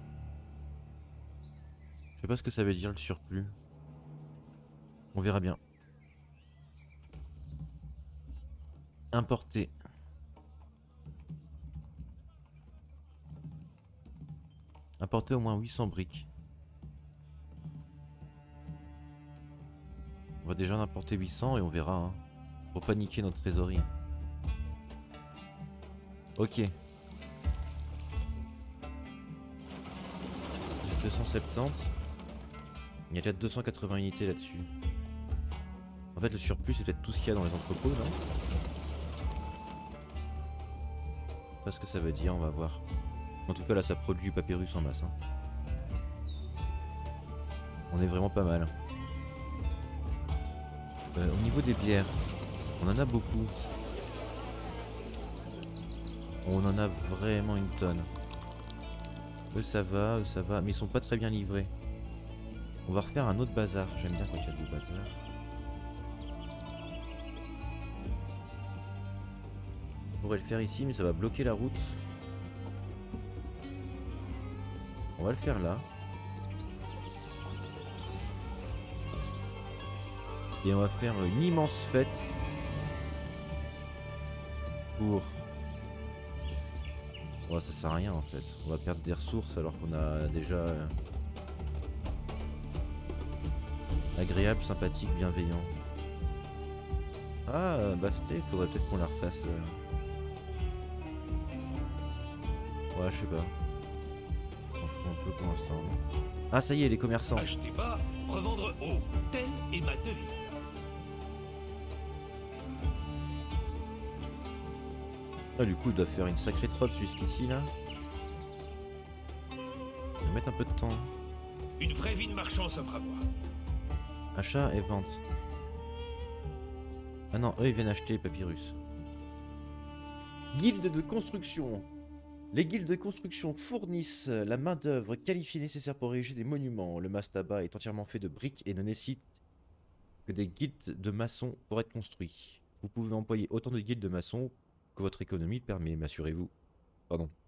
Je sais pas ce que ça veut dire le surplus. On verra bien. Importer. Importer au moins 800 briques. On va déjà en importer 800 et on verra. Hein, pour pas niquer notre trésorerie. Ok. J'ai 270. Il y a déjà 280 unités là-dessus. En fait, le surplus, c'est peut-être tout ce qu'il y a dans les entrepôts, non? Je sais pas ce que ça veut dire, on va voir. En tout cas, là, ça produit du papyrus en masse. Hein. On est vraiment pas mal. Au niveau des bières, on en a beaucoup. On en a vraiment une tonne. Eux, ça va, mais ils sont pas très bien livrés. On va refaire un autre bazar. J'aime bien quand il y a du bazar. On pourrait le faire ici, mais ça va bloquer la route. On va le faire là. Et on va faire une immense fête pour... Ouais, ça sert à rien en fait. On va perdre des ressources alors qu'on a déjà... agréable, sympathique, bienveillant. Ah, Basté, il faudrait peut-être qu'on la refasse. Ouais, je sais pas. On s'en fout un peu pour l'instant. Ah, ça y est, les commerçants. Acheter bas, revendre haut. Telle est ma devise. Ah, du coup, il doit faire une sacrée trotte jusqu'ici là. Ça va mettre un peu de temps. Une vraie vie de marchand s'offre à moi. Achat et vente. Ah non, eux ils viennent acheter les papyrus. Guilde de construction. Les guildes de construction fournissent la main-d'œuvre qualifiée nécessaire pour ériger des monuments. Le mastaba est entièrement fait de briques et ne nécessite que des guildes de maçons pour être construits. Vous pouvez employer autant de guildes de maçons que votre économie le permet, mais assurez-vous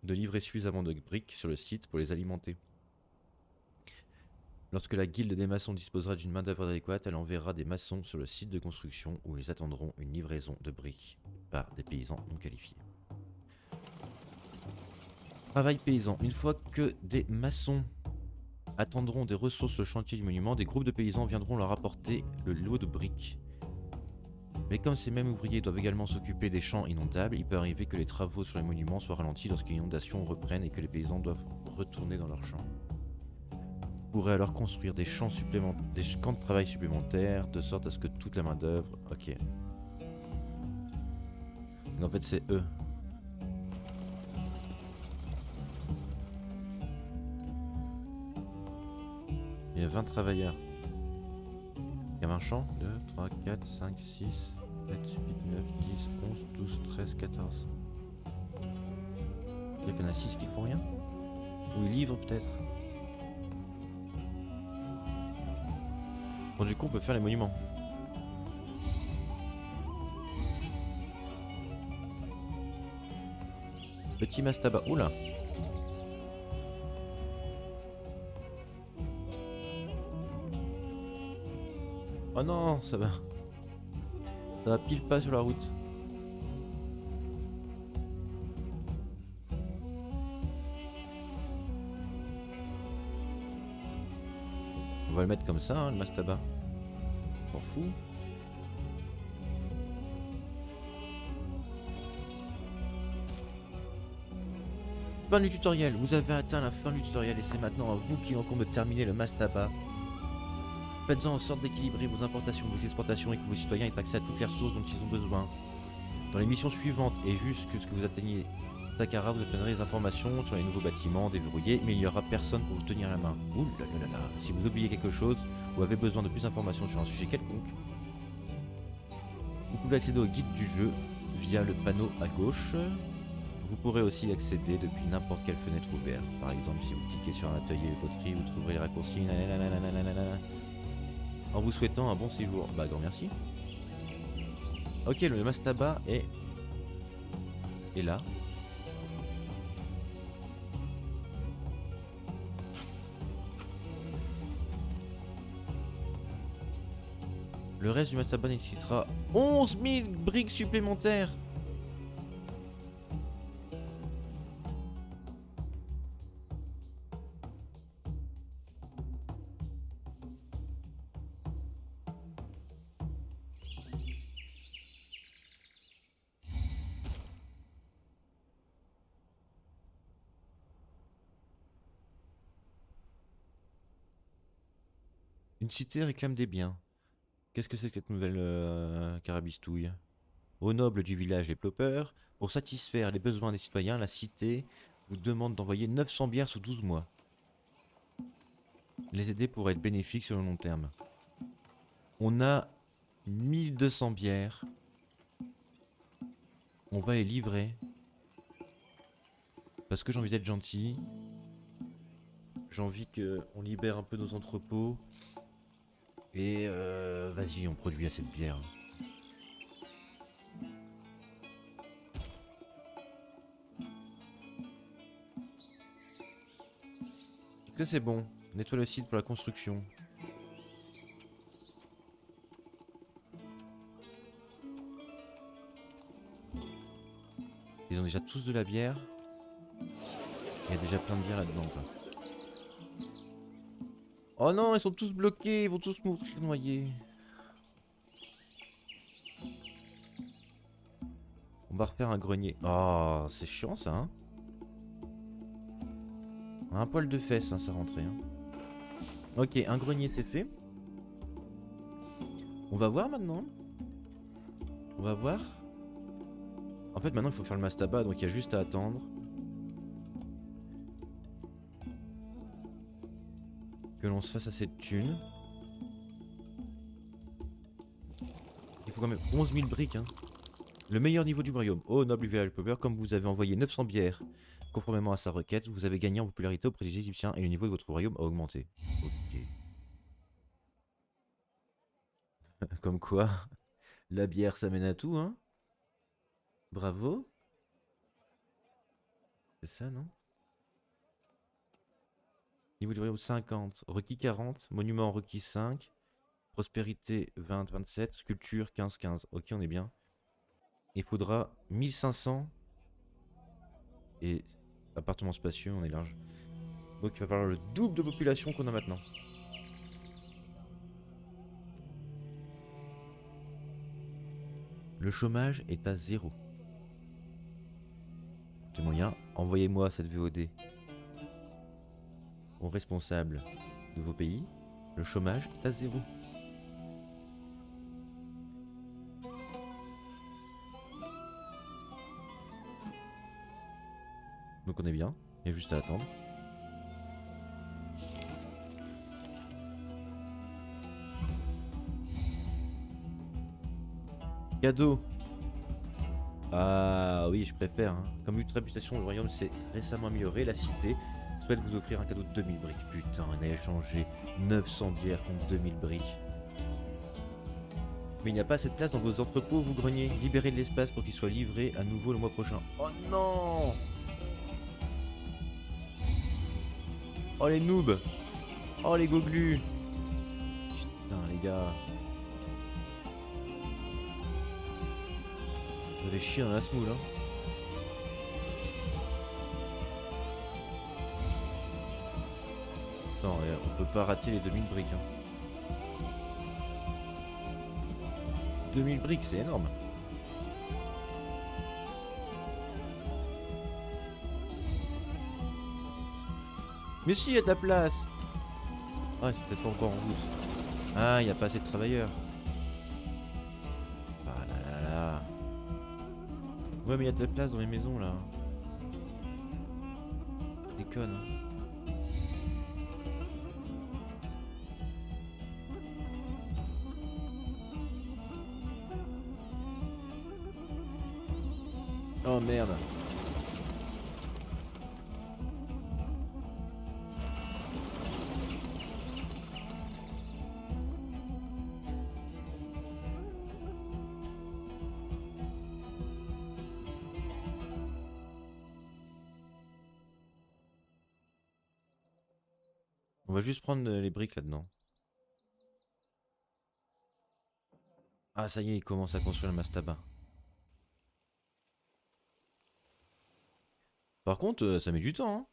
de livrer suffisamment de briques sur le site pour les alimenter. Lorsque la guilde des maçons disposera d'une main-d'œuvre adéquate, elle enverra des maçons sur le site de construction où ils attendront une livraison de briques par des paysans non qualifiés. Travail paysan. Une fois que des maçons attendront des ressources sur le chantier du monument, des groupes de paysans viendront leur apporter le lot de briques. Mais comme ces mêmes ouvriers doivent également s'occuper des champs inondables, il peut arriver que les travaux sur les monuments soient ralentis lorsque les inondations reprennent et que les paysans doivent retourner dans leurs champs. Vous pourrez alors construire des champs des camps de travail supplémentaires, de sorte à ce que toute la main d'œuvre... Ok. Donc en fait c'est eux. Il y a 20 travailleurs. Il y a un champ. 2, 3, 4, 5, 6, 7, 8, 9, 10, 11, 12, 13, 14. Il y en a 6 qui font rien. Ou ils livrent peut-être. Bon, du coup, on peut faire les monuments. Petit mastaba. Oula. Oh non, ça va. Ça va pile pas sur la route. On va le mettre comme ça, hein, le mastaba. On s'en fout. Fin du tutoriel. Vous avez atteint la fin du tutoriel et c'est maintenant à vous qui incombe de terminer le mastaba. Faites-en en sorte d'équilibrer vos importations, vos exportations et que vos citoyens aient accès à toutes les ressources dont ils ont besoin. Dans les missions suivantes et jusqu'à ce que vous atteigniez Takara, vous obtiendrez des informations sur les nouveaux bâtiments déverrouillés, mais il n'y aura personne pour vous tenir la main. Ouh là là là là. Si vous oubliez quelque chose ou avez besoin de plus d'informations sur un sujet quelconque, vous pouvez accéder au guide du jeu via le panneau à gauche. Vous pourrez aussi accéder depuis n'importe quelle fenêtre ouverte. Par exemple, si vous cliquez sur un atelier de poterie, vous trouverez les raccourcis. En vous souhaitant un bon séjour. Bah, grand merci. Ok, le mastaba est là. Le reste du mastaba nécessitera 11 000 briques supplémentaires. Une cité réclame des biens. Qu'est-ce que c'est que cette nouvelle carabistouille? Aux nobles du village les Ploppers, pour satisfaire les besoins des citoyens, la cité vous demande d'envoyer 900 bières sous 12 mois. Les aider pourrait être bénéfique sur le long terme. On a 1200 bières. On va les livrer. Parce que j'ai envie d'être gentil. J'ai envie qu'on libère un peu nos entrepôts. Et vas-y, on produit assez de bière. Est-ce que c'est bon? Nettoie le site pour la construction. Ils ont déjà tous de la bière. Il y a déjà plein de bière là-dedans, quoi. Oh non, ils sont tous bloqués, ils vont tous mourir noyés. On va refaire un grenier. Oh, c'est chiant ça, hein. Un poil de fesses, hein, ça rentrait. Hein. Ok, un grenier c'est fait. On va voir maintenant. On va voir. En fait, maintenant il faut faire le mastaba, donc il y a juste à attendre. Que l'on se fasse assez de thunes. Il faut quand même 11 000 briques, hein. Le meilleur niveau du royaume. Oh, noble village populaire, comme vous avez envoyé 900 bières conformément à sa requête, vous avez gagné en popularité auprès des Égyptiens et le niveau de votre royaume a augmenté. Ok. Comme quoi, la bière ça mène à tout, hein. Bravo. C'est ça, non? Niveau du royaume 50, requis 40, monument requis 5, prospérité 20, 27, culture 15, 15. Ok, on est bien. Il faudra 1500 et appartements spacieux, on est large. Donc il va falloir le double de population qu'on a maintenant. Le chômage est à 0. C'est moyen, envoyez-moi cette VOD aux responsables de vos pays. Le chômage est à 0. Donc on est bien, il y a juste à attendre. Cadeau. Ah oui, je préfère. Hein. Comme votre réputation au royaume s'est récemment améliorée, la cité souhaite vous offrir un cadeau de 2000 briques. Putain, on a échangé 900 bières contre 2000 briques. Mais il n'y a pas assez de place dans vos entrepôts, vous greniez. Libérez de l'espace pour qu'il soit livré à nouveau le mois prochain. Oh non! Oh les noobs! Oh les goglus! Putain les gars. Vous avez chié dans la semoule hein. Non, on peut pas rater les 2000 briques hein. 2000 briques, c'est énorme. Mais si, il y a de la place. Ah, c'est peut-être pas encore en route. Ah, il n'y a pas assez de travailleurs. Ah là là là. Ouais, mais il y a de la place dans les maisons, là. Déconne, hein. Oh merde. On va juste prendre les briques là-dedans. Ah ça y est, il commence à construire le mastaba. Par contre, ça met du temps, hein.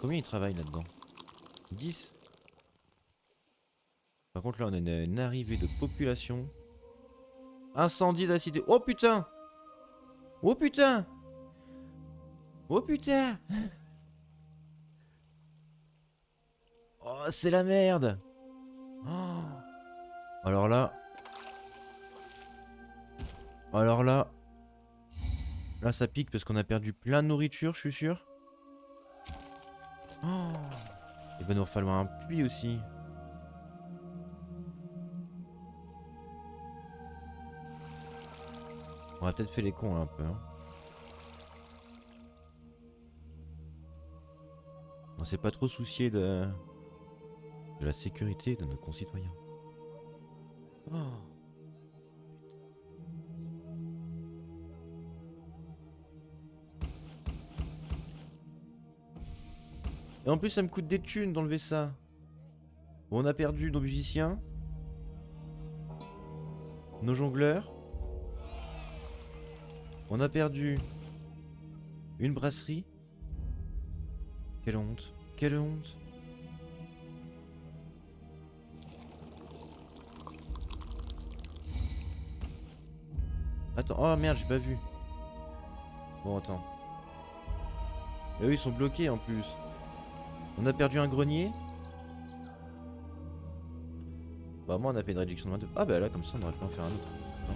Combien il travaille là-dedans? 10. Par contre, là, on a une arrivée de population. Incendie de la cité. Oh putain! Oh putain! Oh putain! Oh, c'est la merde! Oh. Alors là... Alors là... Là ça pique parce qu'on a perdu plein de nourriture, je suis sûr. Oh. Il va nous falloir un puits aussi. On a peut-être fait les cons là, un peu. Hein. On s'est pas trop soucié de la sécurité de nos concitoyens. Oh. Et en plus ça me coûte des thunes d'enlever ça. Bon, on a perdu nos musiciens. Nos jongleurs. On a perdu une brasserie. Quelle honte. Quelle honte. Attends, oh merde, j'ai pas vu. Bon, attends. Et eux, ils sont bloqués en plus. On a perdu un grenier. Bah, moi, on a fait une réduction de 22. Ah, bah là, comme ça, on aurait pu en faire un autre. Non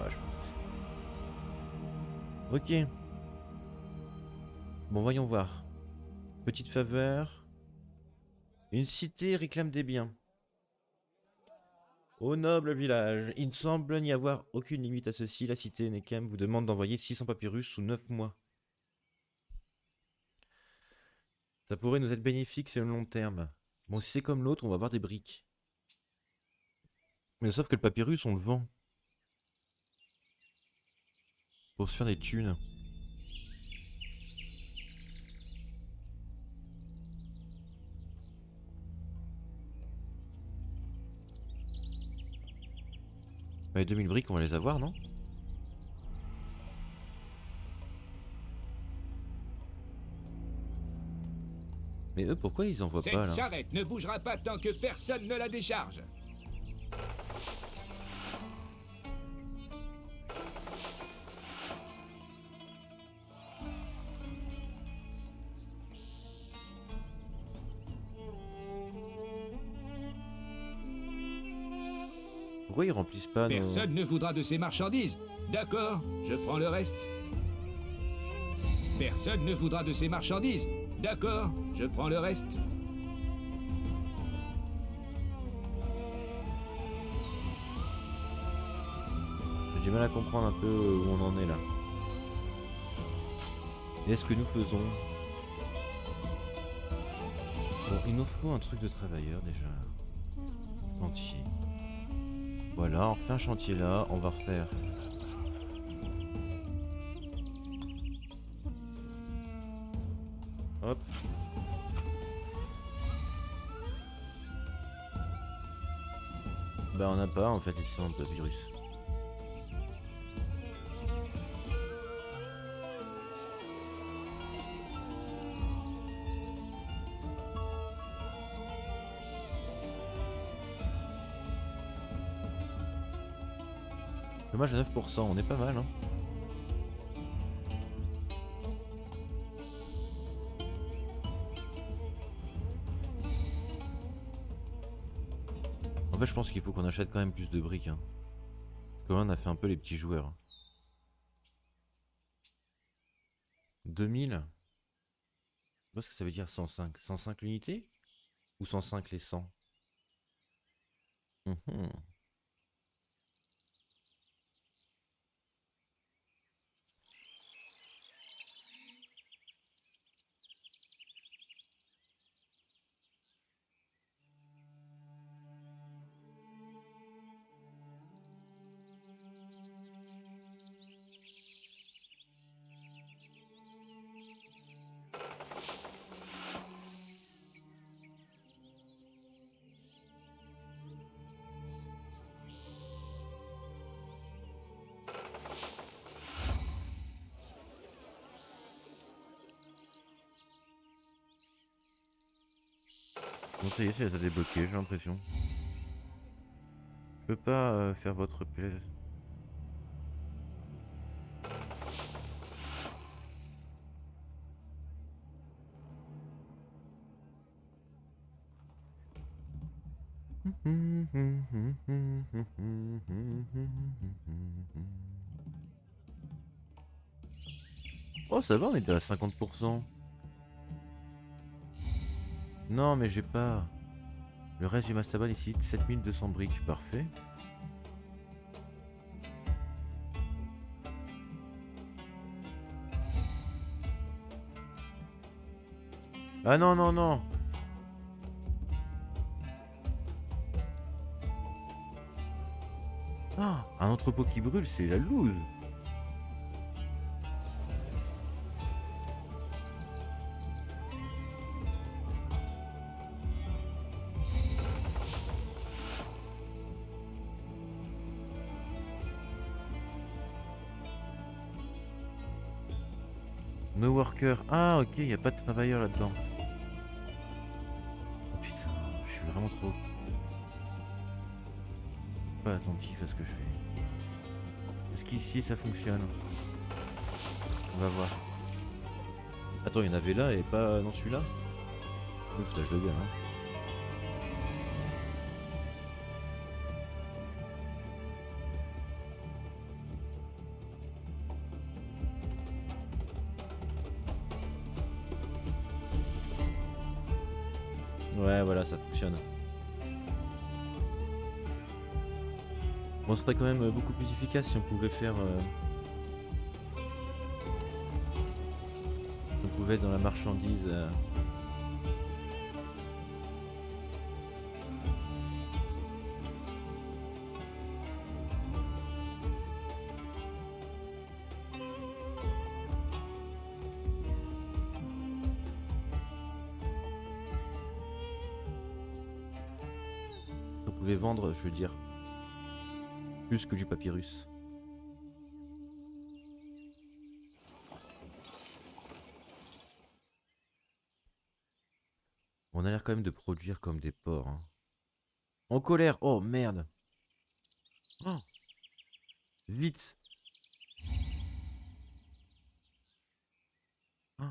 ouais, je pense. Ok. Bon, voyons voir. Petite faveur. Une cité réclame des biens. Au noble village, il ne semble n'y avoir aucune limite à ceci. La cité Nekem vous demande d'envoyer 600 papyrus sous 9 mois. Ça pourrait nous être bénéfique sur le long terme. Bon, si c'est comme l'autre, on va avoir des briques. Mais sauf que le papyrus, on le vend. Pour se faire des thunes. Bah, les 2000 briques, on va les avoir, non? Mais eux, pourquoi ils envoient pas là? Cette charrette ne bougera pas tant que personne ne la décharge. Pourquoi ils remplissent pas nos... Personne ne voudra de ces marchandises. D'accord, je prends le reste. Personne ne voudra de ces marchandises. D'accord, je prends le reste. J'ai mal à comprendre un peu où on en est là. Et est-ce que nous faisons... Bon, il nous faut un truc de travailleur déjà. Chantier. Voilà, on refait un chantier là, on va refaire... Hop. Bah on n'a pas en fait les centres de virus. Chômage à 9%, on est pas mal hein. En fait je pense qu'il faut qu'on achète quand même plus de briques hein. Parce que là on a fait un peu les petits joueurs. 2000. Je sais pas ce que ça veut dire 105. 105 l'unité? Ou 105 les 100? Mhm. Bon ça y est, ça a débloqué, j'ai l'impression. Je peux pas faire votre plaisir. Oh ça va, on est déjà à 50%. Non mais j'ai pas... Le reste du Mastaba nécessite 7200 briques, parfait. Ah non non non. Ah, un entrepôt qui brûle, c'est la loose. No worker. Ah ok, il n'y a pas de travailleur là-dedans. Oh, putain, je suis vraiment trop... pas attentif à ce que je fais. Est-ce qu'ici ça fonctionne? On va voir. Attends, il y en avait là et pas dans celui-là? Ouf, tâche de gueule, hein. Ouais, voilà, ça fonctionne. Bon, ce serait quand même beaucoup plus efficace si on pouvait faire... si on pouvait être dans la marchandise... on pouvait vendre, je veux dire, plus que du papyrus. On a l'air quand même de produire comme des porcs. Hein. En colère! Oh merde! Oh, vite! Oh,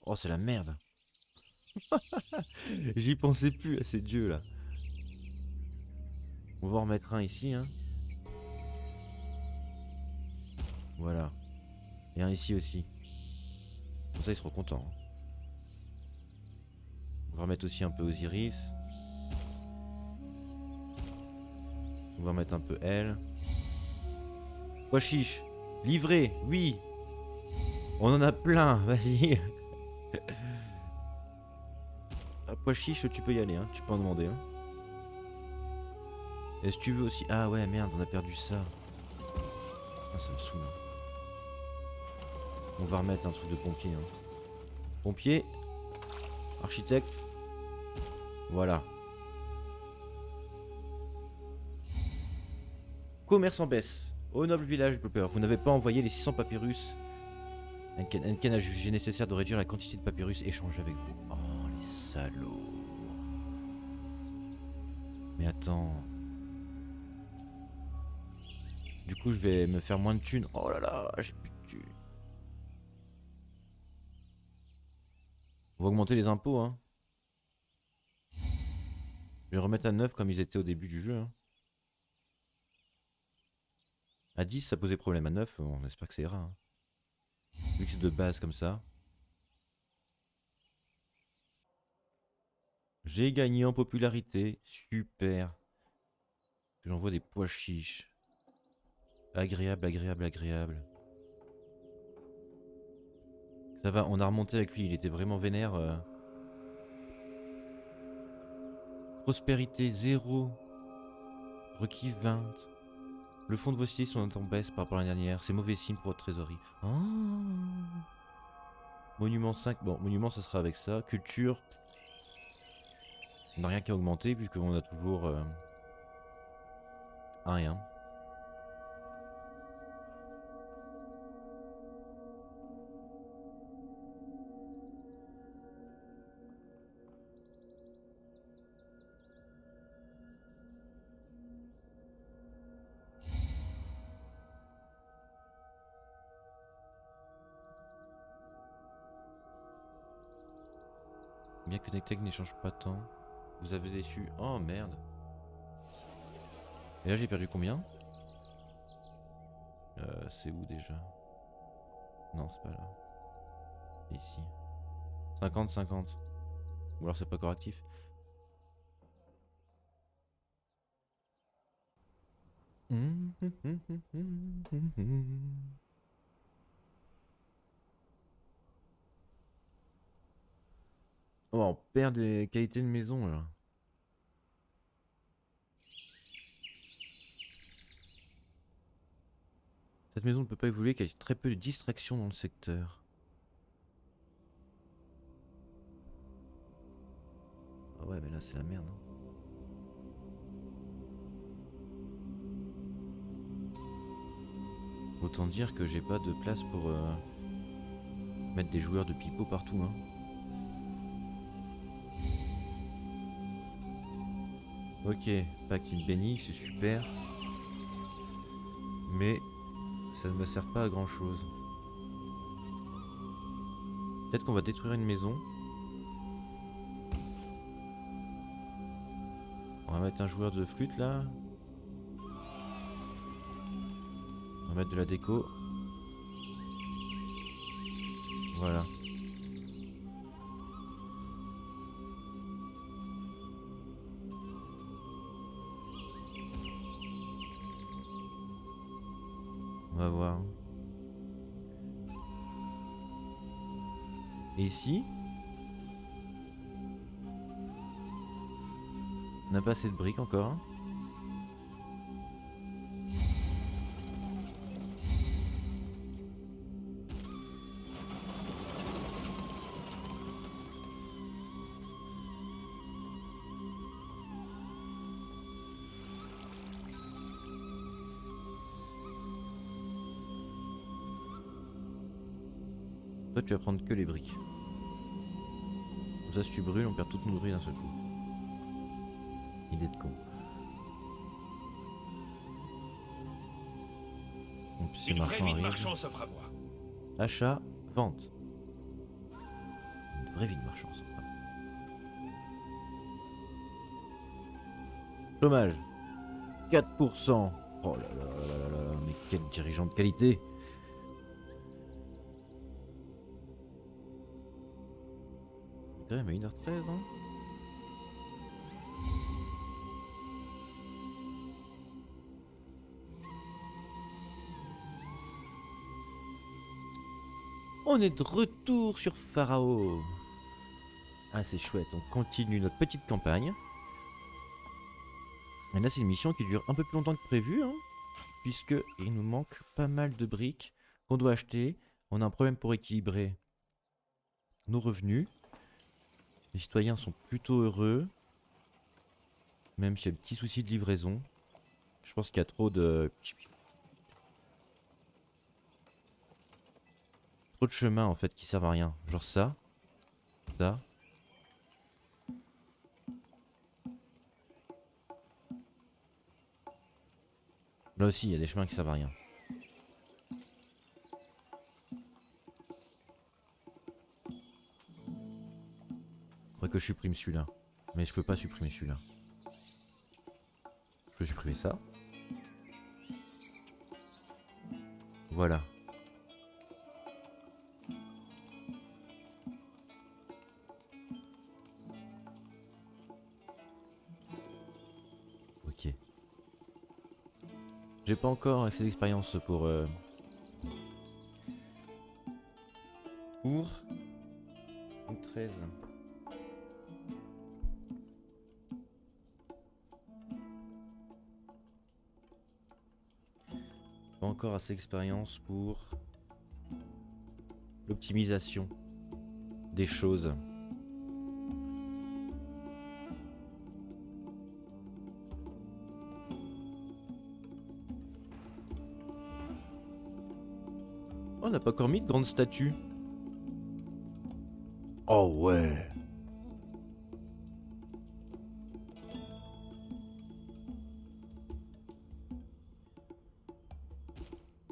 oh c'est la merde! J'y pensais plus à ces dieux là. On va en remettre un ici. Hein. Voilà. Et un ici aussi. Comme ça ils seront contents. Hein. On va remettre aussi un peu Osiris. On va remettre un peu elle. Pois chiche. Livré, oui. On en a plein, vas-y. Pois chiche, tu peux y aller, hein. Tu peux en demander. Hein. Et si tu veux aussi... Ah ouais, merde, on a perdu ça. Ah, ça me saoule. Hein. On va remettre un truc de pompier. Hein. Pompier. Architecte. Voilà. Commerce en baisse. Au noble village Blooper, vous n'avez pas envoyé les 600 papyrus. Enken a jugé nécessaire de réduire la quantité de papyrus échangés avec vous. Oh, les salauds. Mais attends. Du coup, je vais me faire moins de thunes. Oh là là, j'ai plus de thunes. On va augmenter les impôts, hein. Je vais remettre à 9 comme ils étaient au début du jeu. Hein. À 10, ça posait problème. À 9, on espère que ça ira. Hein. Vu que c'est de base comme ça. J'ai gagné en popularité. Super. J'envoie des pois chiches. Agréable, agréable, agréable. Ça va, on a remonté avec lui. Il était vraiment vénère. Prospérité 0. Requis 20. Le fond de vos cités sont en baisse par rapport à l'année dernière. C'est mauvais signe pour votre trésorerie. Oh. Monument 5. Bon, monument, ça sera avec ça. Culture. On n'a rien qu'à augmenter puisqu'on a toujours un rien. Bien que Nectec n'échange pas tant. Vous avez déçu. Oh merde. Et là j'ai perdu combien? C'est où déjà? Non, c'est pas là. C'est ici. 50-50. Ou alors c'est pas correctif. Oh, on perd des qualités de maison là. Cette maison ne peut pas évoluer car il y a très peu de distractions dans le secteur. Ah ouais, mais là c'est la merde. Hein. Autant dire que j'ai pas de place pour mettre des joueurs de pipeau partout. Hein. Ok, pacte béni, c'est super. Mais ça ne me sert pas à grand chose. Peut-être qu'on va détruire une maison. On va mettre un joueur de flûte là. On va mettre de la déco. Voilà. On va voir. Et ici, on n'a pas assez de briques encore. Hein. Toi, tu vas prendre que les briques. Comme ça, si tu brûles, on perd toutes nos briques d'un seul coup. Idée de con. Donc, si Une vraie vie de arrive. marchand s'offre à moi. Achat, vente. Une vraie vie de marchand, ça. Chômage. 4%. Oh là là là là là là, mais quel dirigeant de qualité. Quand même à 1h13, hein. On est de retour sur Pharao. Ah c'est chouette, on continue notre petite campagne. Et là c'est une mission qui dure un peu plus longtemps que prévu, hein, puisque il nous manque pas mal de briques qu'on doit acheter. On a un problème pour équilibrer nos revenus. Les citoyens sont plutôt heureux, même s'il y a des petits soucis de livraison. Je pense qu'il y a trop de chemins en fait qui servent à rien. Genre ça, ça. Là aussi il y a des chemins qui servent à rien. Faudrait que je supprime celui-là. Mais je peux pas supprimer celui-là. Je peux supprimer ça. Voilà. Ok. J'ai pas encore assez d'expérience pour... Pour... 13. Pas encore assez d'expérience pour... l'optimisation des choses. Oh, on n'a pas encore mis de grande statue. Oh ouais.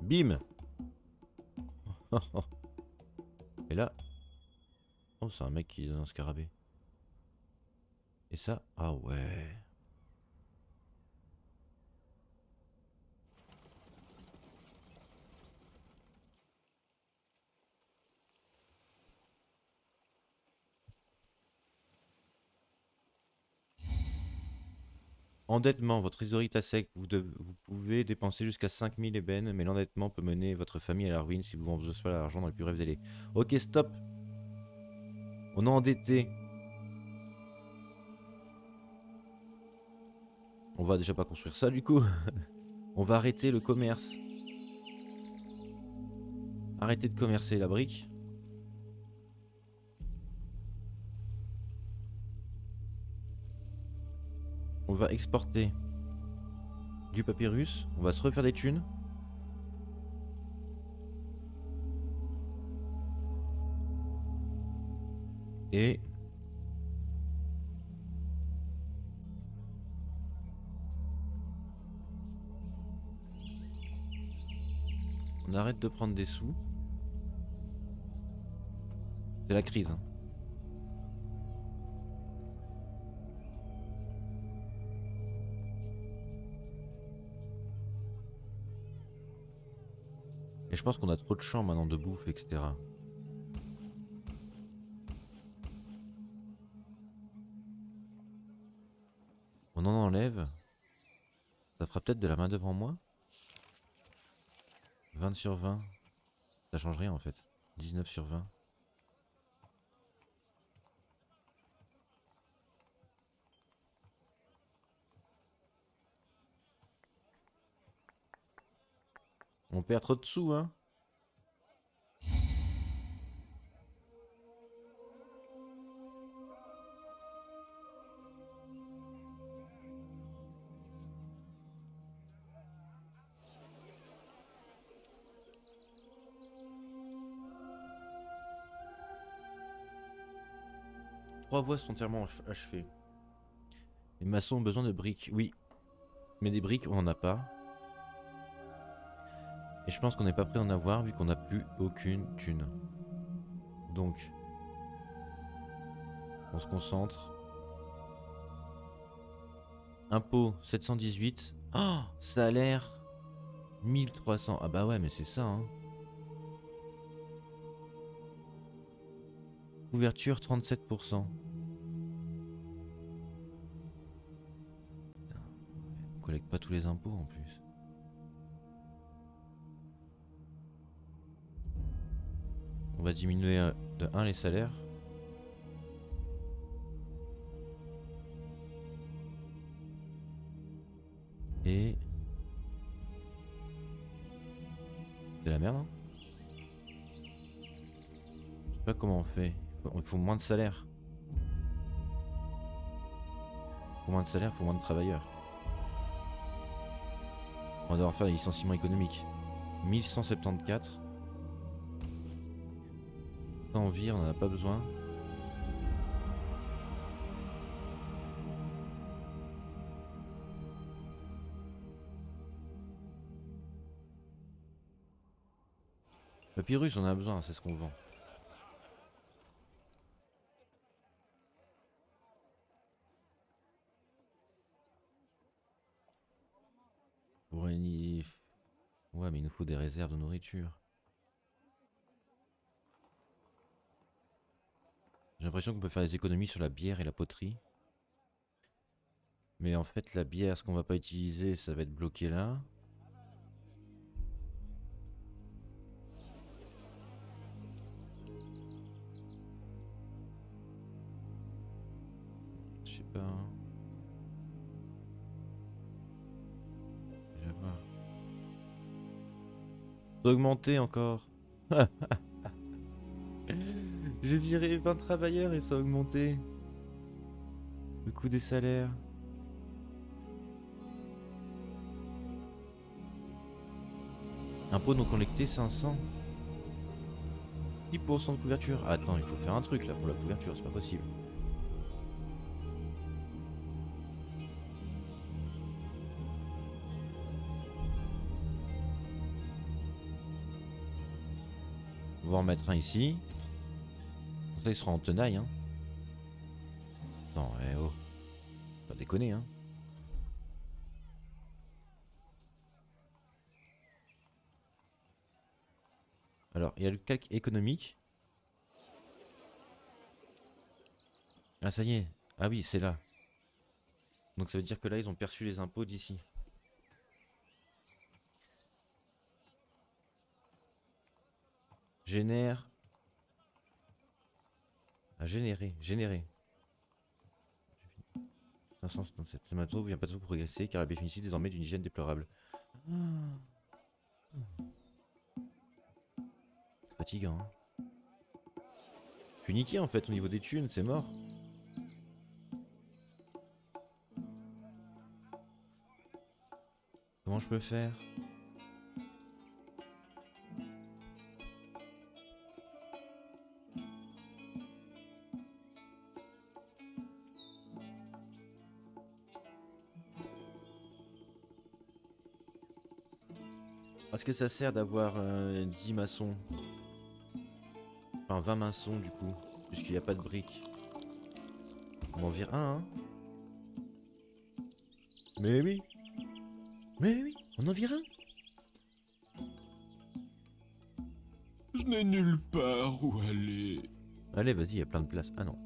Bim. Et là... Oh, c'est un mec qui est dans un scarabée. Et ça... Ah ouais. Endettement, votre trésorerie est à sec. Vous pouvez dépenser jusqu'à 5000 ébènes, mais l'endettement peut mener votre famille à la ruine si vous ne remboursez pas l'argent dans les plus brefs délais. Ok, stop. On est endetté. On va déjà pas construire ça du coup. On va arrêter le commerce. Arrêtez de commercer la brique. On va exporter du papyrus. On va se refaire des thunes. Et... on arrête de prendre des sous. C'est la crise. Hein. Et je pense qu'on a trop de champs maintenant de bouffe, etc. On en enlève. Ça fera peut-être de la main d'œuvre en moins. 20 sur 20. Ça change rien en fait. 19 sur 20. On perd trop de sous, hein. Trois voies sont entièrement achevées. Les maçons ont besoin de briques, oui. Mais des briques, on n'en a pas. Et je pense qu'on n'est pas prêt d'en avoir vu qu'on n'a plus aucune thune. Donc, on se concentre. Impôt 718. Oh, salaire 1300. Ah bah ouais, mais c'est ça, hein. Couverture 37%. On collecte pas tous les impôts en plus. On va diminuer de 1 les salaires. Et... c'est la merde, hein. Je sais pas comment on fait. Il faut moins de salaire. Il faut moins de salaire, il faut moins de travailleurs. On va devoir faire des licenciements économiques. 1174. Ça en vire, on n'en a pas besoin. Papyrus, on en a besoin, c'est ce qu'on vend. Pour une... ouais, mais il nous faut des réserves de nourriture. J'ai l'impression qu'on peut faire des économies sur la bière et la poterie. Mais en fait, la bière, ce qu'on va pas utiliser, ça va être bloqué là. Je sais pas. Hein. Je vais voir. Augmenter encore. J'ai viré 20 travailleurs et ça a augmenté. Le coût des salaires. Impôts non collectés 500. 10% de couverture. Ah, attends, il faut faire un truc là pour la couverture, c'est pas possible. On va en mettre un ici. Comme ça il sera en tenaille, hein. Attends, eh oh. Pas déconner, hein. Alors, il y a le calque économique. Ah, ça y est. Ah oui, c'est là. Donc ça veut dire que là, ils ont perçu les impôts d'ici. Génère. À générer. Générer. 577. Ce matin vient pas trop progresser car la bénéficie désormais d'une hygiène déplorable. C'est fatigant. Hein. Je suis niqué en fait au niveau des thunes, c'est mort. Comment je peux faire? Est-ce que ça sert d'avoir 10 maçons? Enfin 20 maçons du coup, puisqu'il n'y a pas de briques. On en vire un, hein? Mais oui! Mais oui, on en vire un! Je n'ai nulle part où aller. Allez, vas-y, il y a plein de place. Ah non.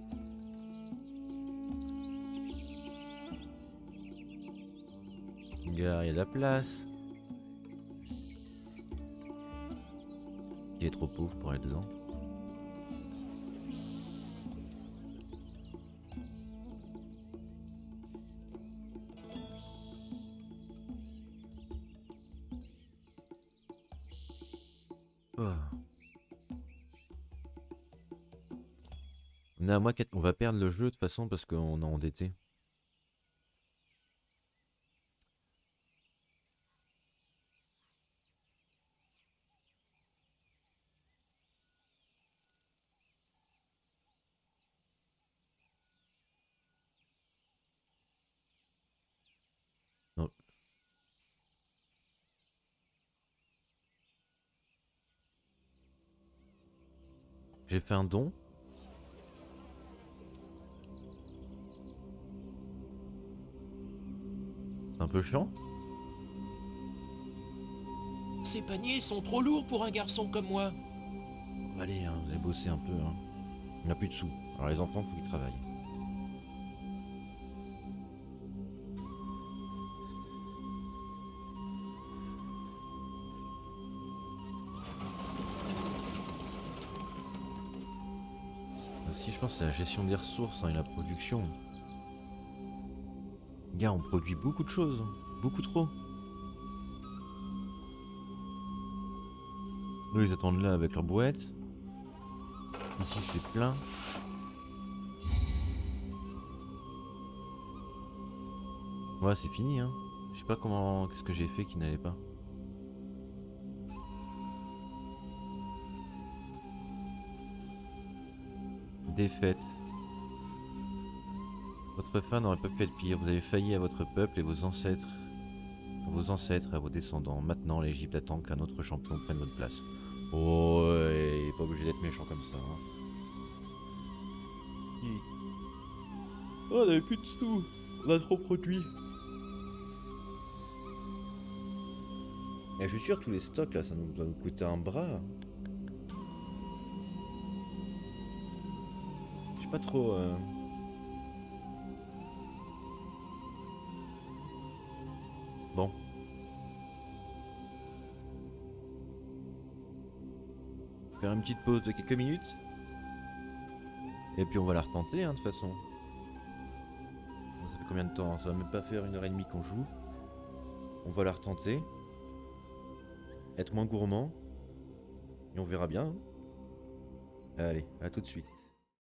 Gare, il y a de la place. Il est trop pauvre pour aller dedans. Oh. On est à moins 4... On va perdre le jeu de toute façon parce qu'on est endetté. Non. J'ai fait un don. C'est un peu chiant. Ces paniers sont trop lourds pour un garçon comme moi. Allez, hein, vous allez bosser un peu. Hein. Il n'y a plus de sous. Alors les enfants, faut qu'ils travaillent. je pense que c'est la gestion des ressources et la production. Gars, on produit beaucoup de choses. Beaucoup trop. Eux, ils attendent là avec leur brouette. Ici, c'est plein. Ouais, c'est fini, hein. Je sais pas comment... Qu'est-ce que j'ai fait qui n'allait pas. Défaite. Votre fin n'aurait pas pu être pire. Vous avez failli à votre peuple et vos ancêtres. À vos ancêtres et à vos descendants. Maintenant, l'Égypte attend qu'un autre champion prenne votre place. Oh, ouais, il est pas obligé d'être méchant comme ça. Hein. Oh, on avait plus de sous. On a trop produit. Et je suis sûr, tous les stocks là, ça nous doit nous coûter un bras. Je sais pas trop. Bon. Faire une petite pause de quelques minutes. Et puis on va la retenter, hein, de toute façon. Ça fait combien de temps? Ça va même pas faire 1h30 qu'on joue. On va la retenter. Être moins gourmand. Et on verra bien. Hein. Allez, à tout de suite.